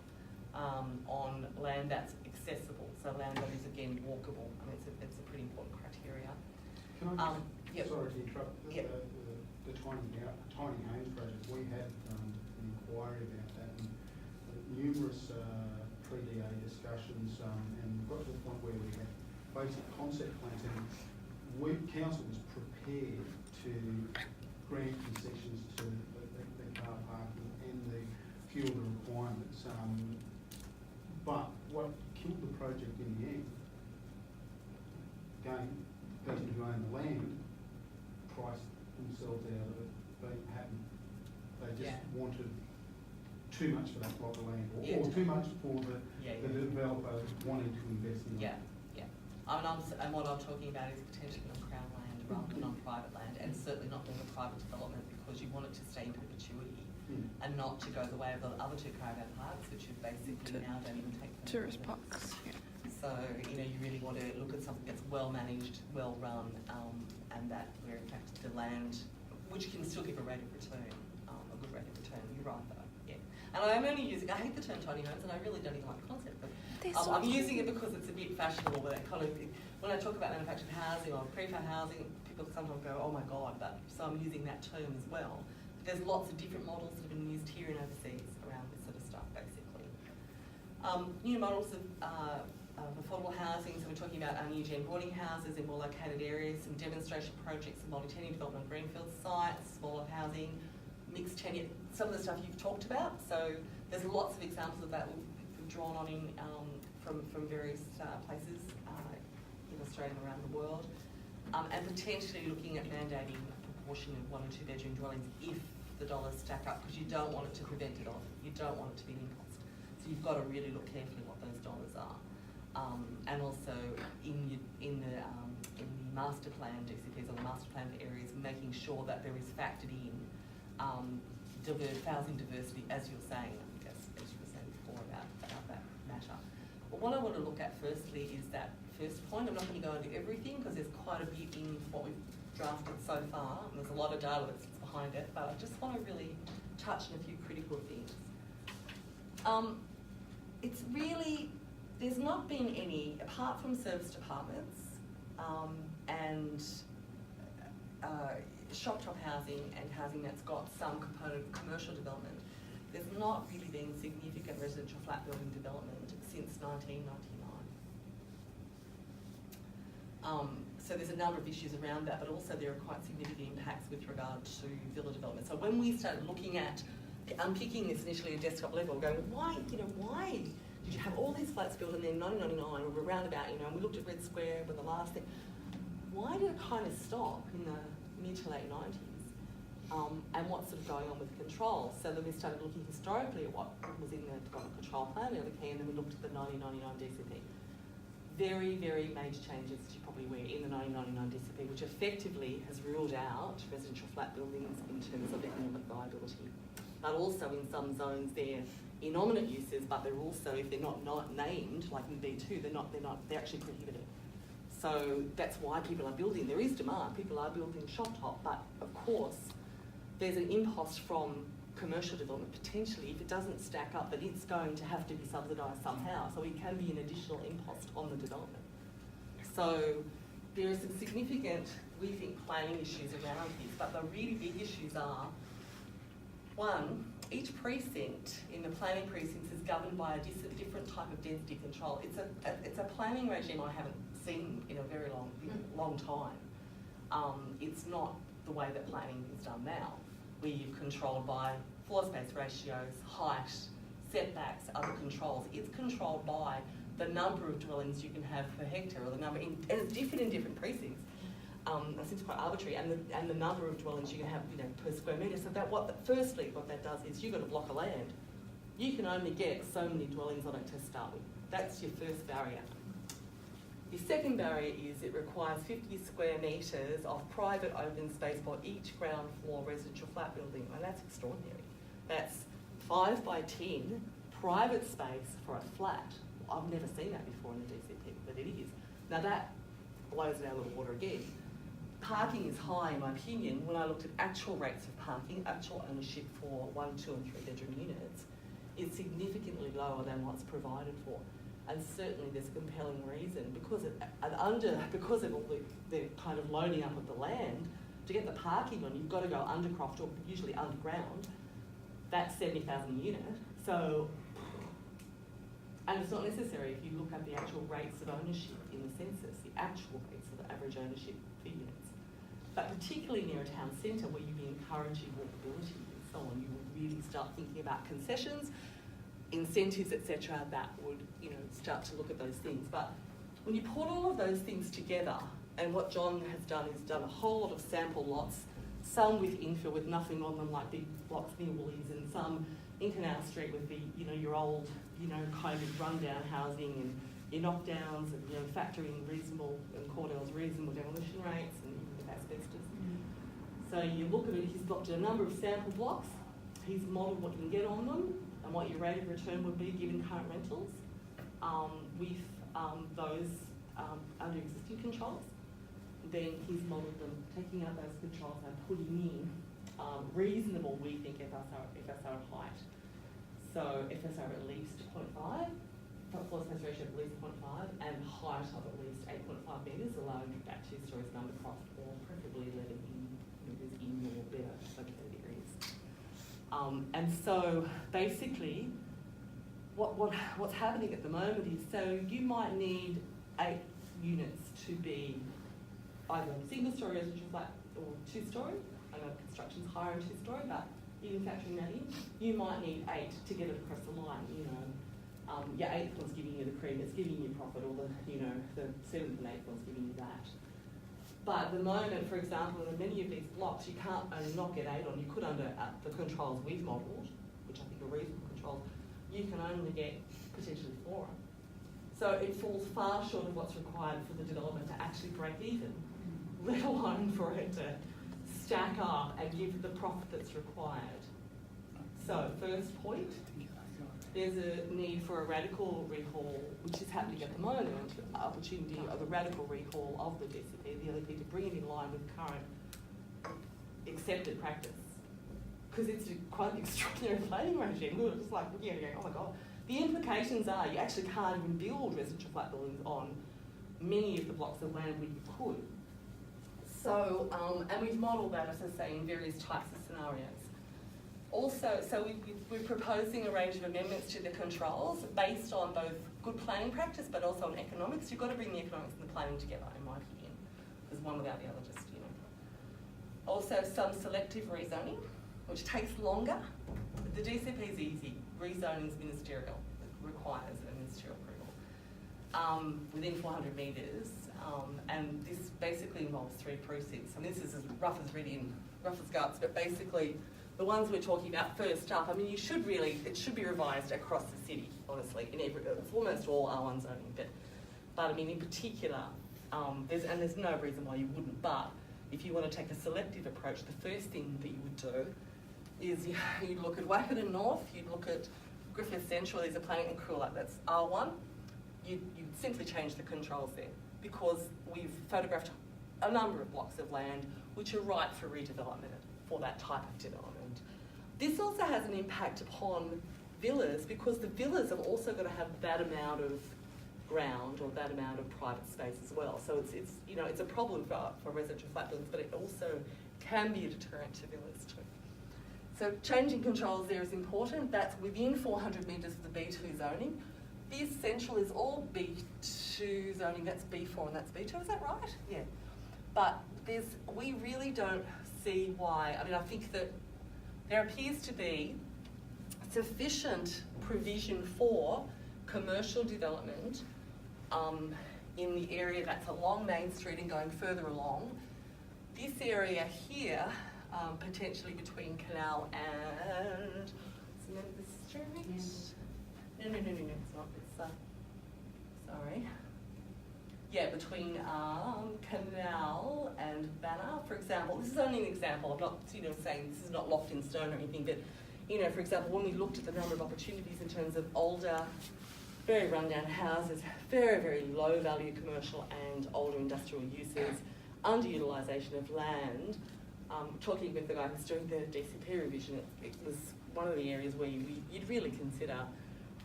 on land that's accessible, so land that is again walkable. I mean, it's a pretty important criteria. Can I just, sorry to interrupt, the tiny homes project, we had an inquiry about that, and numerous pre-DA discussions, and got to the point where we had basic concept plans, and council was prepared to grant concessions to the car parking and the fuel requirements. But what killed the project in the end, again, the person who owned the land priced themselves out of it. They just wanted too much for that block of land, or too much for the developer wanting to invest in it. And what I'm talking about is potentially on Crown land rather than on private land, and certainly not doing a private development because you want it to stay in perpetuity and not to go the way of the other two caravan parks, which is basically now don't even take tourist parks. So you really want to look at something that's well managed, well run, and that where in fact the land, which can still give a rate of return, a good rate of return. You're right though, And I'm only using, I hate the term tiny homes, and I really don't even like the concept, but I'm using it because it's a bit fashionable. But that kind of, when I talk about manufactured housing or prefab housing, people sometimes go, oh my God, but so I'm using that term as well. But there's lots of different models that have been used here and overseas around this sort of stuff, basically. New models of affordable housing, so we're talking about new gen boarding houses in more located areas, some demonstration projects of multi-tenure development, greenfield sites, smaller housing, mixed tenure, some of the stuff you've talked about. So there's lots of examples of that we've drawn on in from various places in Australia and around the world, and potentially looking at mandating a proportion of 1 and 2 bedroom dwellings if the dollars stack up, because you don't want it to prevent it off. You don't want it to be an impost. So you've got to really look carefully what those dollars are, and also in the master plan DCPs or the master plan areas, making sure that there is factored in housing diversity, as you're saying, I think as you were saying before about that matter. But what I want to look at firstly is that first point. I'm not going to go into everything because there's quite a bit in what we've drafted so far, and there's a lot of data that's behind it, but I just want to really touch on a few critical things. It's really, there's not been any, apart from service departments and shop top housing and housing that's got some component of commercial development, there's not really been significant residential flat building development since 1999. So there's a number of issues around that, but also there are quite significant impacts with regard to villa development. So when we started looking at unpicking this initially at a desktop level, going, why did you have all these flats built and then 1999 or around about, and we looked at Red Square with the last thing. Why did it kind of stop in the mid to late 90s? And what's sort of going on with control? So then we started looking historically at what was in the development control plan, and then we looked at the 1999 DCP. Very, very major changes, as you're probably aware, in the 1999 DCP, which effectively has ruled out residential flat buildings in terms of economic viability. But also in some zones they're innominate uses, but they're also, if they're not named, like in B2, they're actually prohibited. So that's why people are building. There is demand. People are building shop top, but of course, there's an impost from commercial development, potentially, if it doesn't stack up, then it's going to have to be subsidised somehow. So it can be an additional impost on the development. So there are some significant, we think, planning issues around this, but the really big issues are, one, each precinct in the planning precincts is governed by a different type of density control. It's a planning regime I haven't seen in a very long time. It's not the way that planning is done now, where you're controlled by floor space ratios, height, setbacks, other controls. It's controlled by the number of dwellings you can have per hectare, or the number, and it's different in different precincts. It seems quite arbitrary, and the number of dwellings you can have, per square metre. So firstly, what that does is you've got a block of land. You can only get so many dwellings on it to start with. That's your first barrier. The second barrier is it requires 50 square metres of private open space for each ground floor residential flat building, and that's extraordinary. That's 5 by 10 private space for a flat. I've never seen that before in the DCP, but it is. Now that blows it out of the water again. Parking is high, in my opinion. When I looked at actual rates of parking, actual ownership for 1, 2 and 3 bedroom units, is significantly lower than what's provided for. And certainly there's a compelling reason, because of all the kind of loading up of the land, to get the parking on, you've got to go undercroft or usually underground. That's 70,000 a unit. So, and it's not necessary if you look at the actual rates of ownership in the census, the actual rates of the average ownership for units. But particularly near a town centre where you'd be encouraging walkability and so on, you would really start thinking about concessions, incentives, etc. That would, start to look at those things. But when you put all of those things together, and what John has done is done a whole lot of sample lots, some with infill with nothing on them, like big blocks near Woolies, and some in Canal Street with the, your old, kind of rundown housing and your knockdowns, and factoring reasonable, and Cordell's reasonable demolition rates and with asbestos. So you look at it, he's got a number of sample blocks, he's modelled what you can get on them and what your rate of return would be given current rentals with those under existing controls. Then he's modelled them, taking out those controls and putting in reasonable, we think, FSR height. So FSR at least 0.5, floor space ratio at least 0.5, and height of at least 8.5 metres, allowing that 2 stories and undercroft, or preferably letting in more better located areas. And so basically, what's happening at the moment is, so you might need 8 units to be either single-storey residential flat or 2-storey. I know construction's higher in 2-storey, but even factoring that in, you might need 8 to get it across the line. Your 8th one's giving you the cream, it's giving you profit, or the 7th and 8th one's giving you that. But at the moment, for example, in many of these blocks, you can't only not get 8 on. You could, under the controls we've modelled, which I think are reasonable controls, you can only get potentially 4 on. So it falls far short of what's required for the development to actually break even, let alone for it to stack up and give the profit that's required. So first point, there's a need for a radical rehaul, which is happening at the moment, opportunity of a radical rehaul of the DCP, the LEP, to bring it in line with current accepted practice. Because it's quite an extraordinary planning regime. We were just like looking at it going, oh my God. The implications are you actually can't even build residential flat buildings on many of the blocks of land where you could. So, and we've modelled that, as I say, in various types of scenarios. Also, so we're proposing a range of amendments to the controls based on both good planning practice but also on economics. You've got to bring the economics and the planning together, in my opinion. There's one without the other, just, Also, some selective rezoning, which takes longer. The DCP is easy. Rezoning is ministerial. It requires a ministerial approval. Within 400 metres, and this basically involves 3 precincts. And this is as rough as guts, but basically the ones we're talking about first up, I mean, it should be revised across the city, honestly, it's almost all R1 zoning, but I mean, in particular, there's no reason why you wouldn't, but if you want to take a selective approach, the first thing that you would do is you'd look at Waikato North, you'd look at Griffith Central, there's a planning and Cruella, that's R1, you'd simply change the controls there, because we've photographed a number of blocks of land which are ripe for redevelopment, for that type of development. This also has an impact upon villas because the villas have also got to have that amount of ground or that amount of private space as well. So it's you know, it's a problem for residential flat buildings, but it also can be a deterrent to villas too. So changing controls there is important. That's within 400 metres of the B2 zoning. This central is all B2 zoning, that's B4 and that's B2, is that right? Yeah. But we really don't see why. I mean, I think that there appears to be sufficient provision for commercial development in the area that's along Main Street and going further along. This area here, potentially between Canal and, what's the name of the street? No, it's not. It's, sorry. Yeah, between Canal and Banner, for example. This is only an example. I'm not, saying this is not locked in stone or anything, but, for example, when we looked at the number of opportunities in terms of older, very rundown houses, very, very low value commercial and older industrial uses, underutilisation of land, talking with the guy who's doing the DCP revision, it was one of the areas where you'd really consider,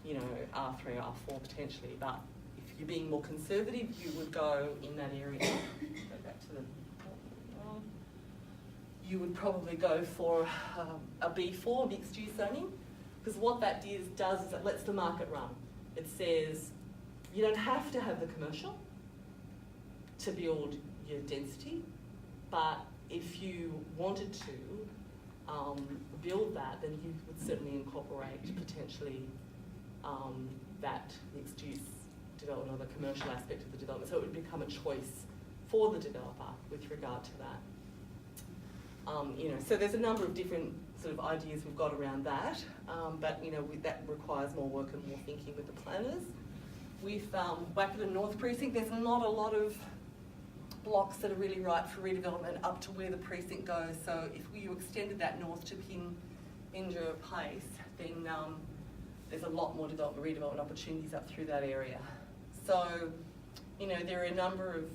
R3, R4 potentially, but if you're being more conservative, you would go in that area. Go back to the, you would probably go for a B4, mixed use zoning, because what that does is it lets the market run. It says you don't have to have the commercial to build your density, but if you wanted to build that, then you would certainly incorporate potentially that mixed use development or the commercial aspect of the development. So it would become a choice for the developer with regard to that. So there's a number of different sort of ideas we've got around that, but that requires more work and more thinking with the planners. With Waikato North Precinct, there's not a lot of blocks that are really right for redevelopment up to where the precinct goes. So if you extended that north to Pinja Place, then there's a lot more redevelopment opportunities up through that area. So, there are a number of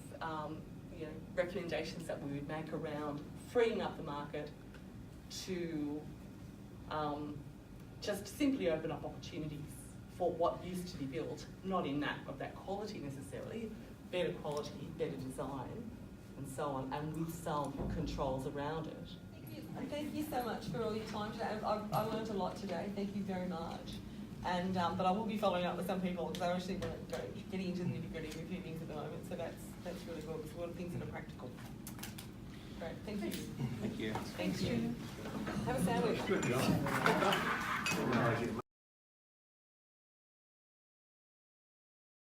recommendations that we would make around freeing up the market to just simply open up opportunities for what used to be built, not in that of that quality necessarily, better quality, better design, and so on, and with some controls around it. Thank you so much for all your time today. I learned a lot today. Thank you very much. And but I will be following up with some people because I actually want to getting into the nitty-gritty with a few things at the moment. So that's really good. There's a lot of things that are practical. Great. Thank you. Thank you. Thanks, June. Have a sandwich. Good job.